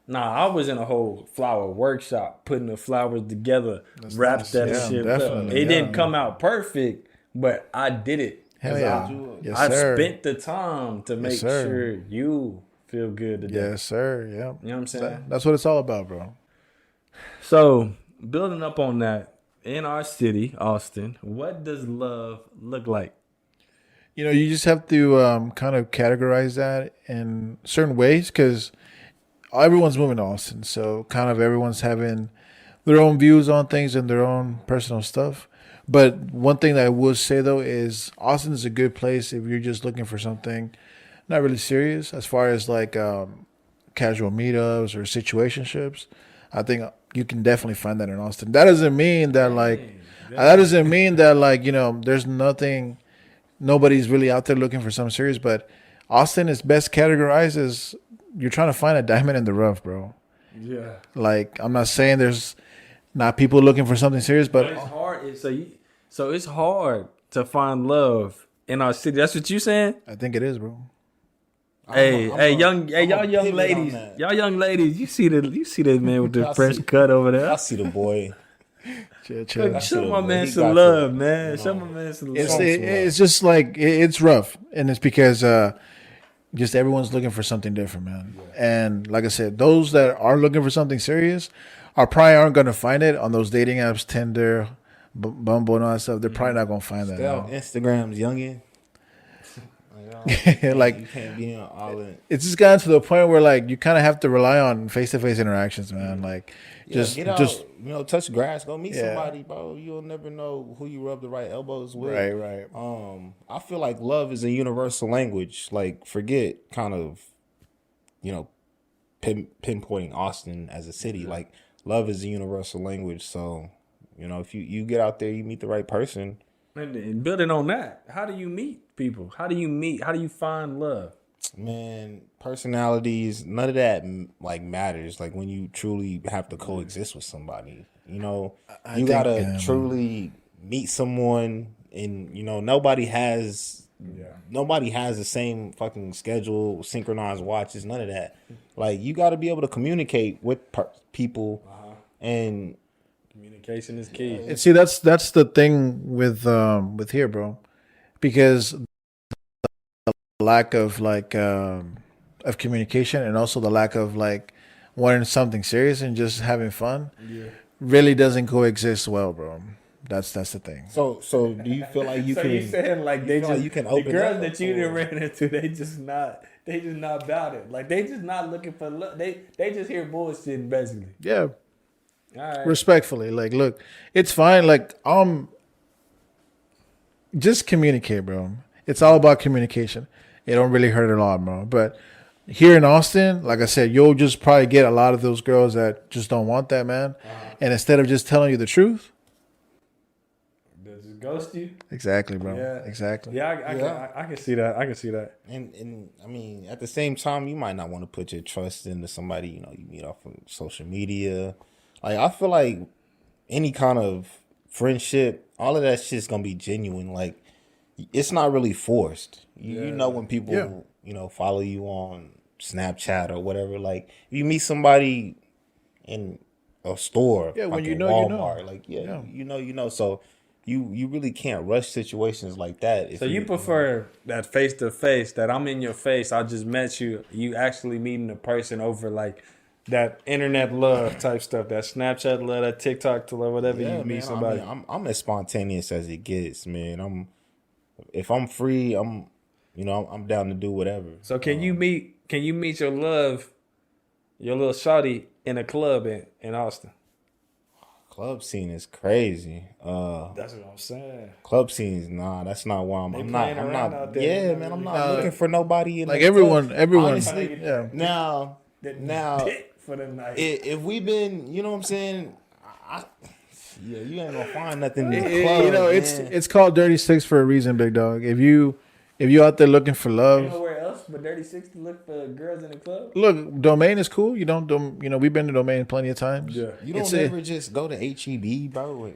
nah, I was in a whole flower workshop, putting the flowers together, wrapped that Yeah, shit definitely, up. It yeah. didn't come out perfect, but I did it. Hell 'Cause yeah, yes I sir, spent the time to make sir. sure you feel good today. yes sir, yeah. You know what I'm saying? That's what it's all about, bro. So, building up on that, in our city, Austin, what does love look like? You know, you just have to kind of categorize that in certain ways because everyone's moving to Austin, so kind of everyone's having their own views on things and their own personal stuff. But one thing that I would say though is Austin is a good place if you're just looking for something not really serious as far as like casual meetups or situationships. I think you can definitely find that in Austin. That doesn't mean that like, you know, there's nobody's really out there looking for something serious, but Austin is best categorized as you're trying to find a diamond in the rough, bro. Yeah. Like, I'm not saying there's not people looking for something serious, but It's hard. So it's hard to find love in our city. That's what you saying? I think it is, bro. Y'all young pivot ladies, on that. y'all young ladies. You see that man with the fresh cut over there. I see the boy. Chill. Show my man He some got love, you. man. Show my man some love. It's just like it's rough, and it's because just everyone's looking for something different, man. And like I said, those that are looking for something serious probably aren't going to find it on those dating apps, Tinder, Bumble, and all that stuff. They're probably not going to find that. Still, Instagram's youngin. Like you can't be on all in. it's just gotten to the point where like you kind of have to rely on face-to-face interactions, man. Like just Get out, touch grass, go meet Yeah. somebody, bro. You'll never know who you rub the right elbows with. right. I feel like love is a universal language. Like, forget kind of, pinpointing Austin as a city. Like, love is a universal language. So, if you get out there, you meet the right person. And building on that, how do you meet people? How do you find love? Man, personalities, none of that matters. Like, when you truly have to coexist with somebody, you gotta truly meet someone, and nobody has the same fucking schedule, synchronized watches, none of that. Like, you got to be able to communicate with people, and Communication is key. And see, that's the thing with here, bro, because the lack of of communication and also the lack of like wanting something serious and just having fun really doesn't coexist well, bro. That's the thing. So do you feel like you So can? you saying like they feel just like you can the open girls up, that you or- done ran into, they just not about it. Like they just not looking for love. They just hear bullshit basically. Yeah, All right. respectfully, like, look, it's fine. Like, just communicate, bro. It's all about communication. It don't really hurt a lot, bro. But here in Austin, like I said, you'll just probably get a lot of those girls that just don't want that, man. And instead of just telling you the truth, Does it ghost you? exactly, bro. Yeah. Exactly. Yeah, I can see that. I can see that. And I mean, at the same time, you might not want to put your trust into somebody you meet off of social media. Like, I feel like any kind of friendship, all of that shit's gonna be genuine. Like, it's not really forced. You know when people follow you on Snapchat or whatever. Like, if you meet somebody in a store, Yeah, when fucking you know, Walmart, like you know. So you really can't rush situations like that. So you prefer that face to face, that I'm in your face, I just met you, you actually meeting a person over like that internet love type stuff, that Snapchat love, that TikTok love, whatever you meet somebody. I mean, I'm as spontaneous as it gets, man. If I'm free, I'm down to do whatever. So can you meet your love, your little shawty in a club in Austin? Club scene is crazy. That's what I'm saying. Club scenes, nah, that's not why I'm not. I'm not. Out there, Yeah, man, I'm not looking for nobody in like the everyone. club. Everyone. Honestly, Yeah. now, for the night. if we been, you know what I'm saying, yeah, you ain't gonna find nothing in the club. You know, it's called Dirty Six for a reason, big dog. If you out there looking for Ain't love, nowhere else but Dirty Six to look for girls in the club. look, Domain is cool. You know, we've been to Domain plenty of times. Yeah. You don't ever just go to HEB, bro.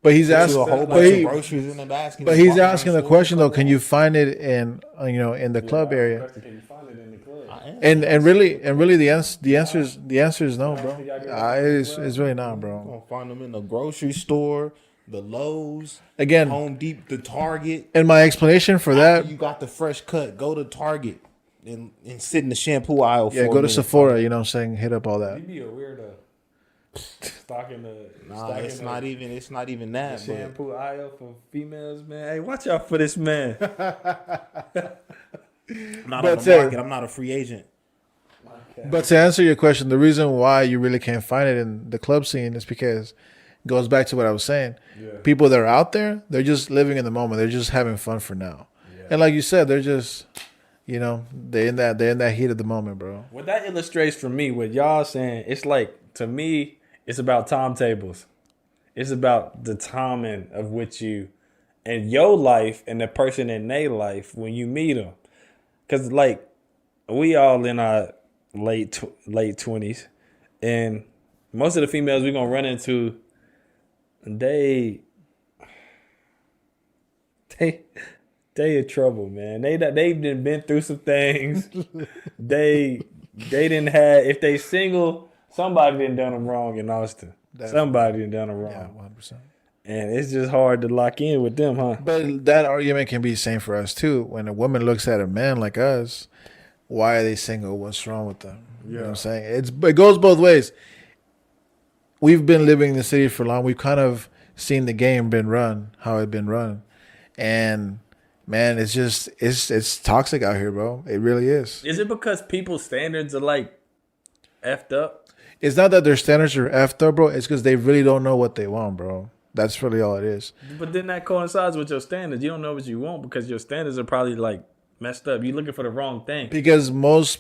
But he's Get asking you a whole bunch of groceries in the basket. But he's asking the question though: can you find it in in the club area? Can you find it in the club? And really the answer is no, bro. It's really not, You're bro. gonna find them in the grocery store, the Lowe's, Again, Home Depot, the Target. and my explanation for that, You got the fresh cut. Go to Target and sit in the shampoo aisle. yeah, go to Sephora. You know what I'm saying? Hit up all that. You be a weirdo. Stocking the It's not even that. shampoo aisle for females, man. Hey, watch out for this man. I'm not But on the market. I'm not a free agent. But to answer your question, the reason why you really can't find it in the club scene is because it goes back to what I was saying. Yeah. People that are out there, they're just living in the moment. They're just having fun for now. Yeah. And like you said, they're just, they're in that heat of the moment, bro. What that illustrates for me, what y'all saying, it's like, to me, it's about timetables. It's about the timing of which you, and your life and the person in their life when you meet them. Because, like, we all in our late 20s, and most of the females we're going to run into, they in trouble, man. They've been through some things. they didn't have, if they single, somebody done them wrong in Austin. Definitely. Somebody done them wrong. Yeah, 100%. And it's just hard to lock in with them, huh? But that argument can be the same for us too. When a woman looks at a man like us, why are they single? What's wrong with them? You know what I'm saying? It goes both ways. We've been living in the city for long. We've kind of seen the game been run, how it been run. And man, it's toxic out here, bro. It really is. Is it because people's standards are like effed up? It's not that their standards are effed up, bro. It's because they really don't know what they want, bro. That's really all it is. But then that coincides with your standards. You don't know what you want because your standards are probably like messed up. You're looking for the wrong thing. Because most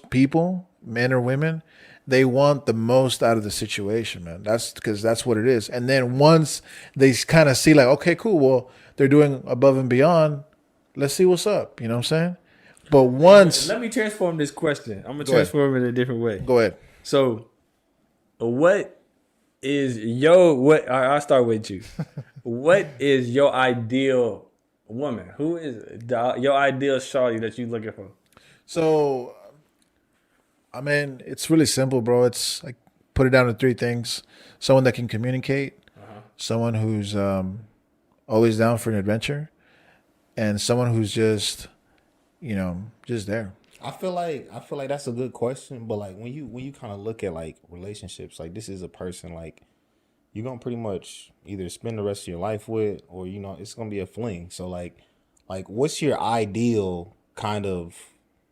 people, men or women, they want the most out of the situation, man. That's because that's what it is. And then once they kind of see like, okay, cool, well, they're doing above and beyond. Let's see what's up. You know what I'm saying? But once, Let me transform this question. I'm gonna transform it in a different way. go ahead. So, what is I'll start with you. What is your ideal woman? Who is your ideal shawty that you looking for? So, I mean, it's really simple, bro. It's like put it down to three things: someone that can communicate, someone who's always down for an adventure, and someone who's just there. I feel like that's a good question, but like when you kind of look at like relationships, like this is a person like you're gonna pretty much either spend the rest of your life with, or it's gonna be a fling. So like what's your ideal kind of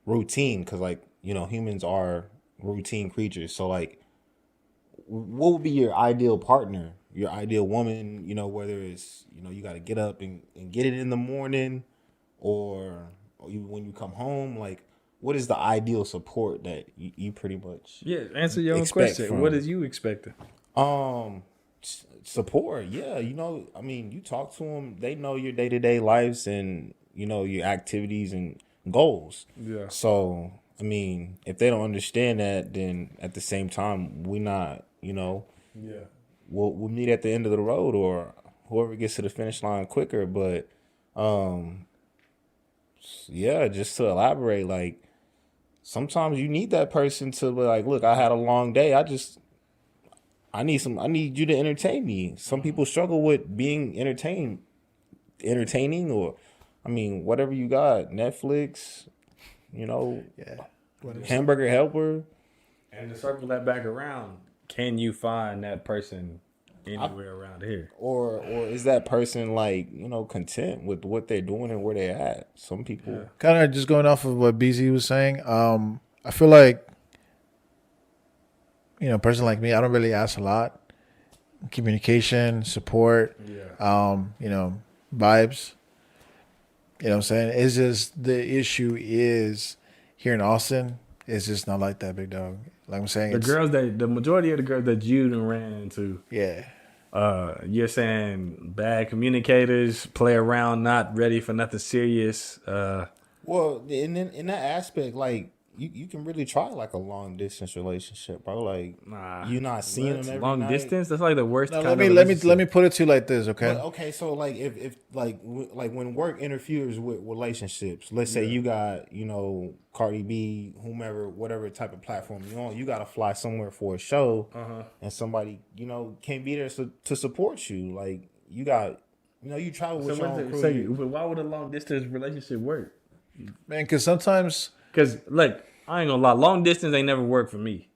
routine? Because like humans are routine creatures. So like, what would be your ideal partner, your ideal woman? Whether it's you got to get up and get it in the morning, or when you come home, like. What is the ideal support that you pretty much answer your own question. What is you expecting? Support, yeah. I mean, you talk to them, they know your day-to-day lives and your activities and goals. Yeah. So, I mean, if they don't understand that, then at the same time, we not, we'll meet at the end of the road, or whoever gets to the finish line quicker. But, just to elaborate, like, sometimes you need that person to be like, look, I had a long day. I need you to entertain me. Some people struggle with being entertaining, or, I mean, whatever you got, Netflix, Hamburger Helper. And to circle that back around, can you find that person anywhere around here? Or is that person like, content with what they're doing and where they're at? Some people kind of just going off of what BZ was saying. I feel like, a person like me, I don't really ask a lot. communication, support, vibes. You know what I'm saying? It's just the issue is here in Austin, it's just not like that, big dog. Like I'm saying, The majority of the girls that you done ran into, yeah. You're saying bad communicators, play around, not ready for nothing serious. Well, in that aspect, like you can really try like a long distance relationship, bro. Like you're not seeing them every long night. distance. That's like the worst. Now, kind let me put it to you like this, okay? But, okay, so like if like when work interferes with relationships, let's say you got Cardi B, whomever, whatever type of platform you're on, you got to fly somewhere for a show, and somebody can't be there to support you. Like you got you travel with your own crew. But why would a long distance relationship work? Man, because sometimes. Because look, I ain't gonna lie, long distance ain't never worked for me.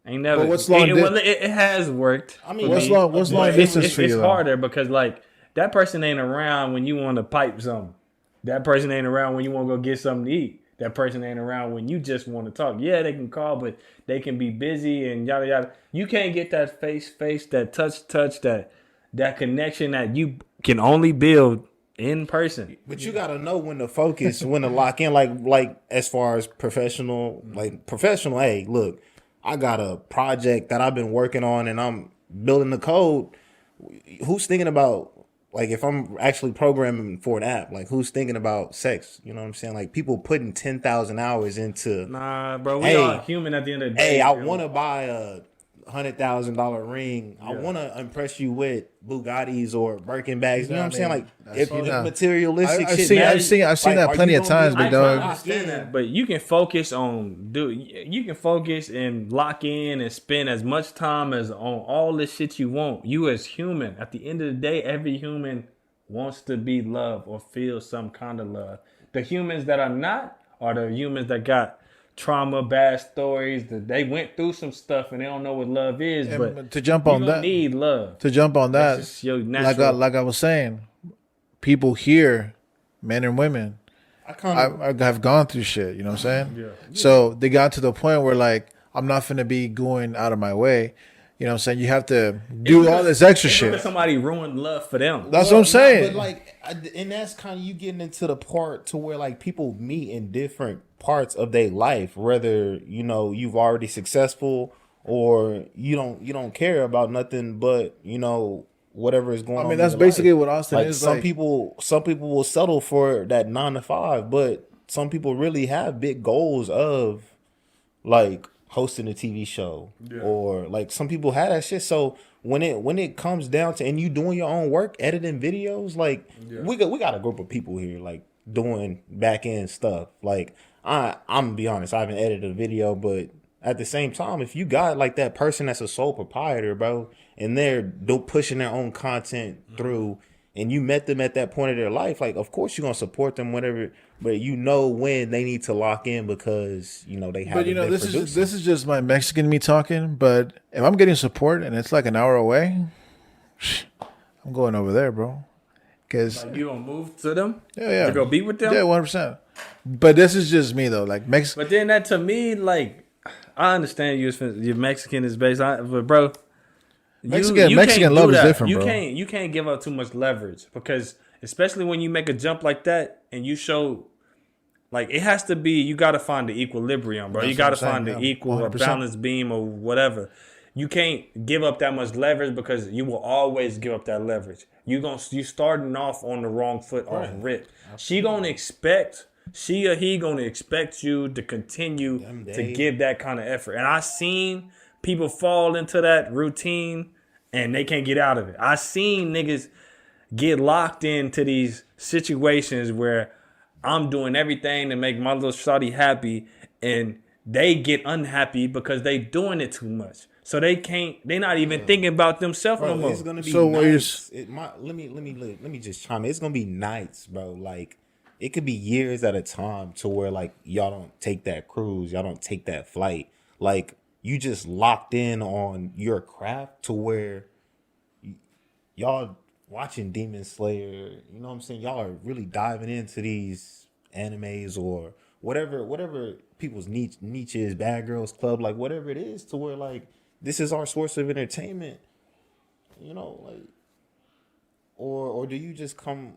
Ain't never. But what's long distance? It has worked. I mean, what's long distance for you? It's harder because like that person ain't around when you want to pipe something. That person ain't around when you want to go get something to eat. That person ain't around when you just want to talk. Yeah, they can call, but they can be busy and yada yada. You can't get that face, that touch, that connection that you can only build in person. But you gotta know when to focus, when to lock in. Like as far as professional. Hey, look, I got a project that I've been working on, and I'm building the code. Who's thinking about like if I'm actually programming for an app? Like who's thinking about sex? You know what I'm saying? Like people putting 10,000 hours into. Nah, bro, we are human at the end of the day. Hey, I want to buy a $100,000 ring. I want to impress you with Bugattis or Birkin bags. You know what I'm saying? Like if materialistic shit. I've seen that plenty of times, big dog. I understand that, but you can focus and lock in and spend as much time as on all this shit you want. You as human, at the end of the day, every human wants to be loved or feel some kind of love. The humans that are not are the humans that got trauma, bad stories, that they went through some stuff and they don't know what love is. But to jump on that, need love. To jump on that, like I was saying, people here, men and women, I have gone through shit. You know what I'm saying? Yeah. So they got to the point where like I'm not finna be going out of my way. You know what I'm saying? You have to do all this extra shit. Somebody ruined love for them. That's what I'm saying. But like, and that's kind of you getting into the part to where like people meet in different parts of their life, whether you've already successful or you don't care about nothing but whatever is going on. I mean, that's basically what Austin is. Some people will settle for that 9 to 5, but some people really have big goals of like hosting a TV show or like some people have that shit. So when it comes down to and you doing your own work, editing videos, like we got a group of people here like doing back end stuff. Like I'm gonna be honest, I haven't edited a video, but at the same time, if you got like that person that's a sole proprietor, bro, and they're pushing their own content through, and you met them at that point of their life, like of course you're gonna support them, whatever. But when they need to lock in because they have. But this is just my Mexican me talking. But if I'm getting support and it's like an hour away, I'm going over there, bro. Because you gonna move to them? Yeah. To go be with them? Yeah, 100%. But this is just me though, like Mexican. But then that to me, like. I understand you're Mexican is based on, but bro, Mexican love is different, bro. You can't give up too much leverage because especially when you make a jump like that and you show, like it has to be, you got to find the equilibrium, bro. You got to find the equal or balance beam or whatever. You can't give up that much leverage because you will always give up that leverage. You starting off on the wrong foot off rip. She or he gonna expect you to continue to give that kind of effort. And I seen people fall into that routine and they can't get out of it. I seen niggas get locked into these situations where I'm doing everything to make my little shawty happy and they get unhappy because they doing it too much. So they're not even thinking about themselves no more. It's gonna be nights. Let me just chime in. It's gonna be nights, bro. Like it could be years at a time to where like y'all don't take that cruise, y'all don't take that flight. Like you just locked in on your craft to where y'all watching Demon Slayer, you know what I'm saying? Y'all are really diving into these animes or whatever people's niche is, Bad Girls Club, like whatever it is, to where like this is our source of entertainment. you know, like, or do you just come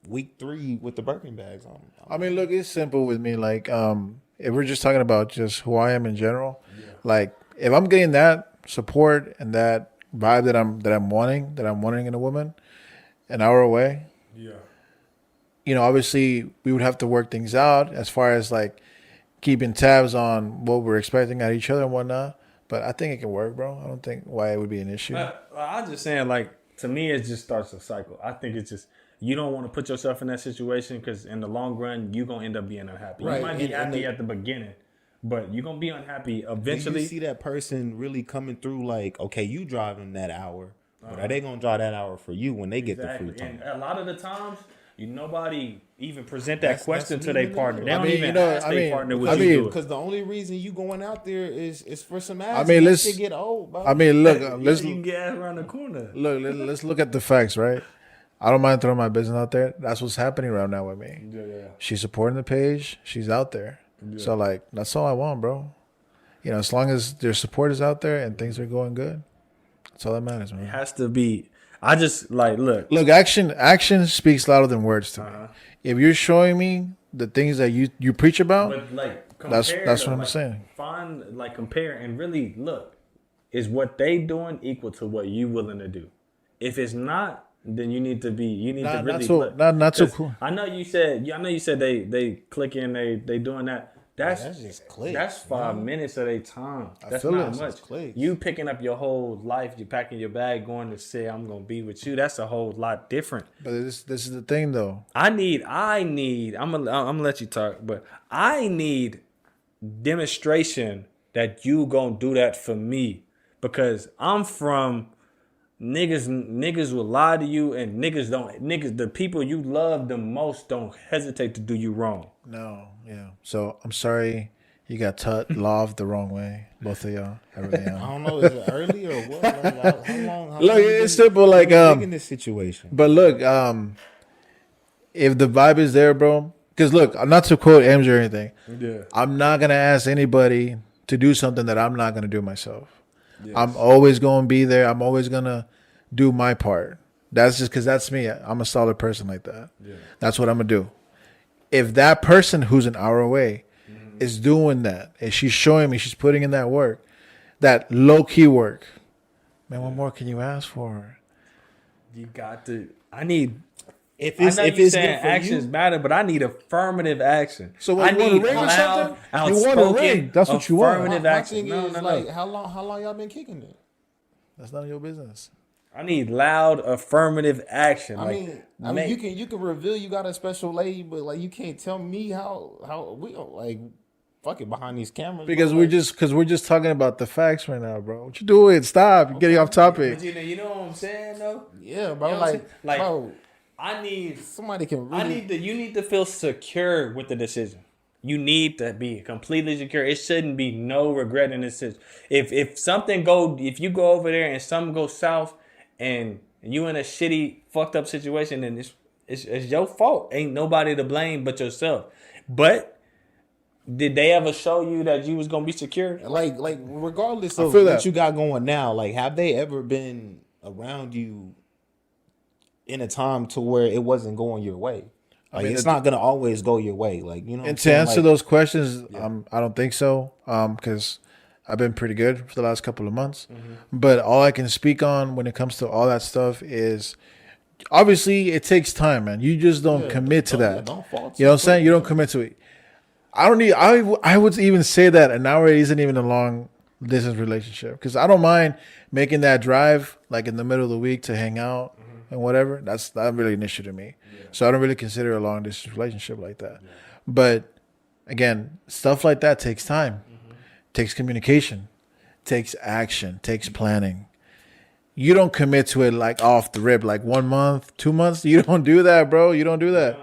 week 3 with the Birkin bags on? I mean, look, it's simple with me. Like, if we're just talking about just who I am in general, like if I'm getting that support and that vibe that I'm wanting in a woman, an hour away, you know, obviously we would have to work things out as far as like keeping tabs on what we're expecting at each other and whatnot. But I think it can work, bro. I don't think why it would be an issue. I'm just saying, like, to me, it just starts a cycle. I think it's just, you don't want to put yourself in that situation because in the long run, you're going to end up being unhappy. Right. You might be happy at the beginning, but you're going to be unhappy eventually. You see that person really coming through like, okay, you driving that hour, but are they going to drive that hour for you when they get the free time? And a lot of the times, nobody even present that question to their partner. They don't even ask their partner what you do. Because the only reason you going out there is for some ass. I mean, let's get old, bro. I mean, look, let's you can get ass around the corner. Look, let's look at the facts, right? I don't mind throwing my business out there. That's what's happening right now with me. Yeah. She's supporting the page. She's out there. Yeah. So, like, that's all I want, bro. You know, as long as their support is out there and things are going good, that's all that matters, man. It has to be. I just, like, look. Action speaks louder than words to me. If you're showing me the things that you preach about, but, like, that's what I'm saying. Find, like, compare and really look. Is what they doing equal to what you willing to do? If it's not, then you need to really not so cool. I know you said they clicking, they doing that. That's just click. That's 5 minutes of their time. That's not much. You picking up your whole life, you packing your bag, going to say I'm gonna be with you. That's a whole lot different. But this is the thing though. I'm gonna let you talk, but I need demonstration that you gonna do that for me because I'm from. Niggas will lie to you, and the people you love the most don't hesitate to do you wrong. No, yeah. So I'm sorry you got taught love the wrong way, both of y'all. I don't know, is it early or what? Like, how long? Look, it's simple. Like in this situation. But look, if the vibe is there, bro. Because look, I'm not to quote MJ or anything. Yeah. I'm not gonna ask anybody to do something that I'm not gonna do myself. Yes. I'm always going to be there. I'm always going to do my part. That's just because that's me. I'm a solid person like that. Yeah. That's what I'm going to do. If that person who's an hour away is doing that, and she's showing me, she's putting in that work, that low-key work, man, what more can you ask for? You got to – I need – If it's saying actions matter, but I need affirmative action. So what, you want a ring or something? You want a ring. That's what you want. Affirmative action. No. Like, how long y'all been kicking it? That's none of your business. I need loud affirmative action. I mean, you can reveal you got a special lady, but like you can't tell me how we like fuck it behind these cameras. Because we're just talking about the facts right now, bro. What you doing? Stop. You're getting off topic. But you know what I'm saying though? Yeah, bro. You know bro. I need somebody can. Really... You need to feel secure with the decision. You need to be completely secure. It shouldn't be no regret in this decision. If you go over there and something goes south, and you in a shitty fucked up situation, then it's your fault. Ain't nobody to blame but yourself. But did they ever show you that you was gonna be secure? Like regardless of what you got going now, like have they ever been around you in a time to where it wasn't going your way? Like, I mean, it's not gonna always go your way. Like, you know. And to answer those questions, I don't think so. Because I've been pretty good for the last couple of months. Mm-hmm. But all I can speak on when it comes to all that stuff is obviously it takes time, man. You just don't commit to that. Don't fall you know what I'm saying? You don't commit to it. I would even say that an hour isn't even a long distance relationship because I don't mind making that drive like in the middle of the week to hang out and whatever. That's not really an issue to me. Yeah. So I don't really consider a long distance relationship like that. Yeah. But again, stuff like that takes time, takes communication, takes action, takes planning. You don't commit to it like off the rip, like 1 month, 2 months. You don't do that, bro. You don't do that.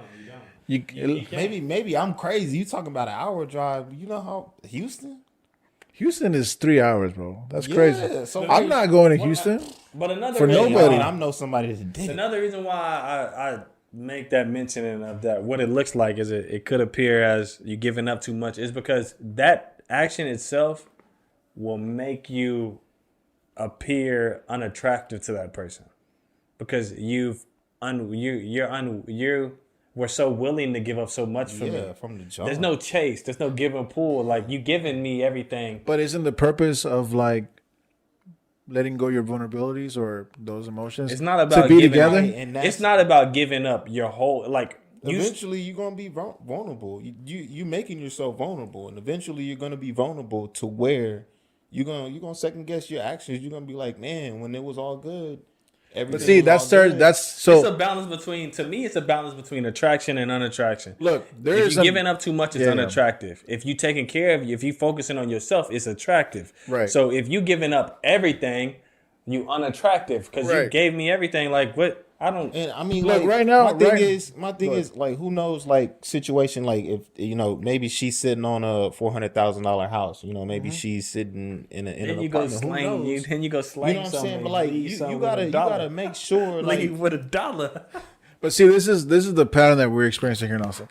Maybe I'm crazy. You talking about an hour drive? You know how Houston is 3 hours, bro. That's crazy. So I'm not going to Houston. But another for reason nobody. I know somebody that did. Another reason why I make that mentioning of that, what it looks like is it could appear as you giving up too much, is because that action itself will make you appear unattractive to that person because you were so willing to give up so much for me. From the jump. There's no chase. There's no give and pull. Like, you giving me everything. But isn't the purpose of like letting go your vulnerabilities or those emotions? It's not about to be giving together. It's not about giving up your whole like. Eventually, you're gonna be vulnerable. You making yourself vulnerable, and eventually, you're gonna be vulnerable to where you're gonna second guess your actions. You're gonna be like, man, when it was all good. But see, that's so. It's a balance between. To me, it's a balance between attraction and unattraction. Look, if you're giving up too much, it's unattractive. If you taking care of you, if you focusing on yourself, it's attractive. Right. So if you giving up everything, you unattractive because you gave me everything. Like, what? I don't. And I mean, look, like, right now, my thing is like, who knows, like, situation, like, if maybe she's sitting on a $400,000 house, maybe she's sitting in an apartment. Then you go slang. You know what I'm saying? But like, you gotta make sure, like, leave with $1. But see, this is the pattern that we're experiencing here in Austin.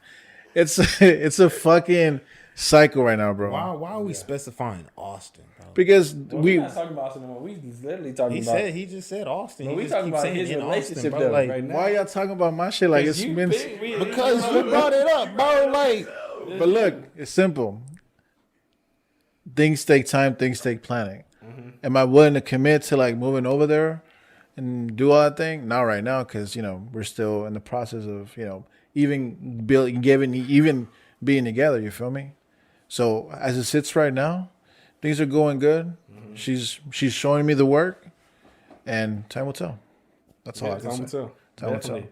It's a fucking cycle right now, bro. Why are we specifying Austin, bro? Because we're not talking about Austin anymore. We literally talking about. He just said Austin. We talking about his relationship bro. Like, right now. why y'all talking about my shit like it's been? Because you brought it up, bro. Like, but look, it's simple. Things take time. Things take planning. Mm-hmm. Am I willing to commit to like moving over there and do all that thing? Not right now, because we're still in the process of even being together. You feel me? So as it sits right now, things are going good. Mm-hmm. She's showing me the work, and time will tell. That's all I can say. Time will tell.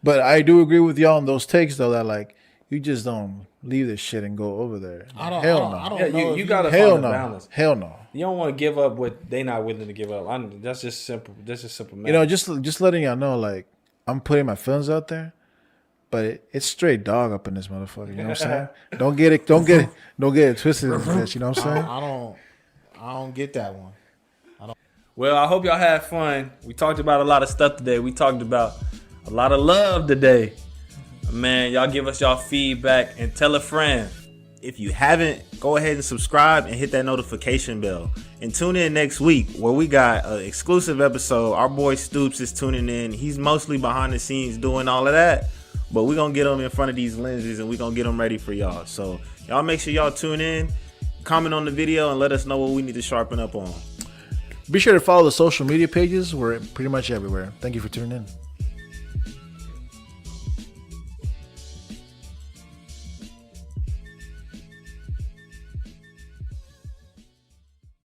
But I do agree with y'all on those takes, though, that like you just don't leave this shit and go over there. I don't know. You gotta find a balance. Hell no. You don't want to give up what they not willing to give up. That's just simple. That's just simple. Math. Just letting y'all know, like, I'm putting my feelings out there. But it's straight dog up in this motherfucker. You know what I'm saying? Don't get it twisted. Bitch, you know what I'm saying? I don't get that one. Well, I hope y'all had fun. We talked about a lot of stuff today. We talked about a lot of love today. Man, y'all give us y'all feedback and tell a friend. If you haven't, go ahead and subscribe and hit that notification bell. And tune in next week where we got an exclusive episode. Our boy Stoops is tuning in. He's mostly behind the scenes doing all of that. But we're going to get them in front of these lenses and we're going to get them ready for y'all. So y'all make sure y'all tune in, comment on the video, and let us know what we need to sharpen up on. Be sure to follow the social media pages. We're pretty much everywhere. Thank you for tuning in.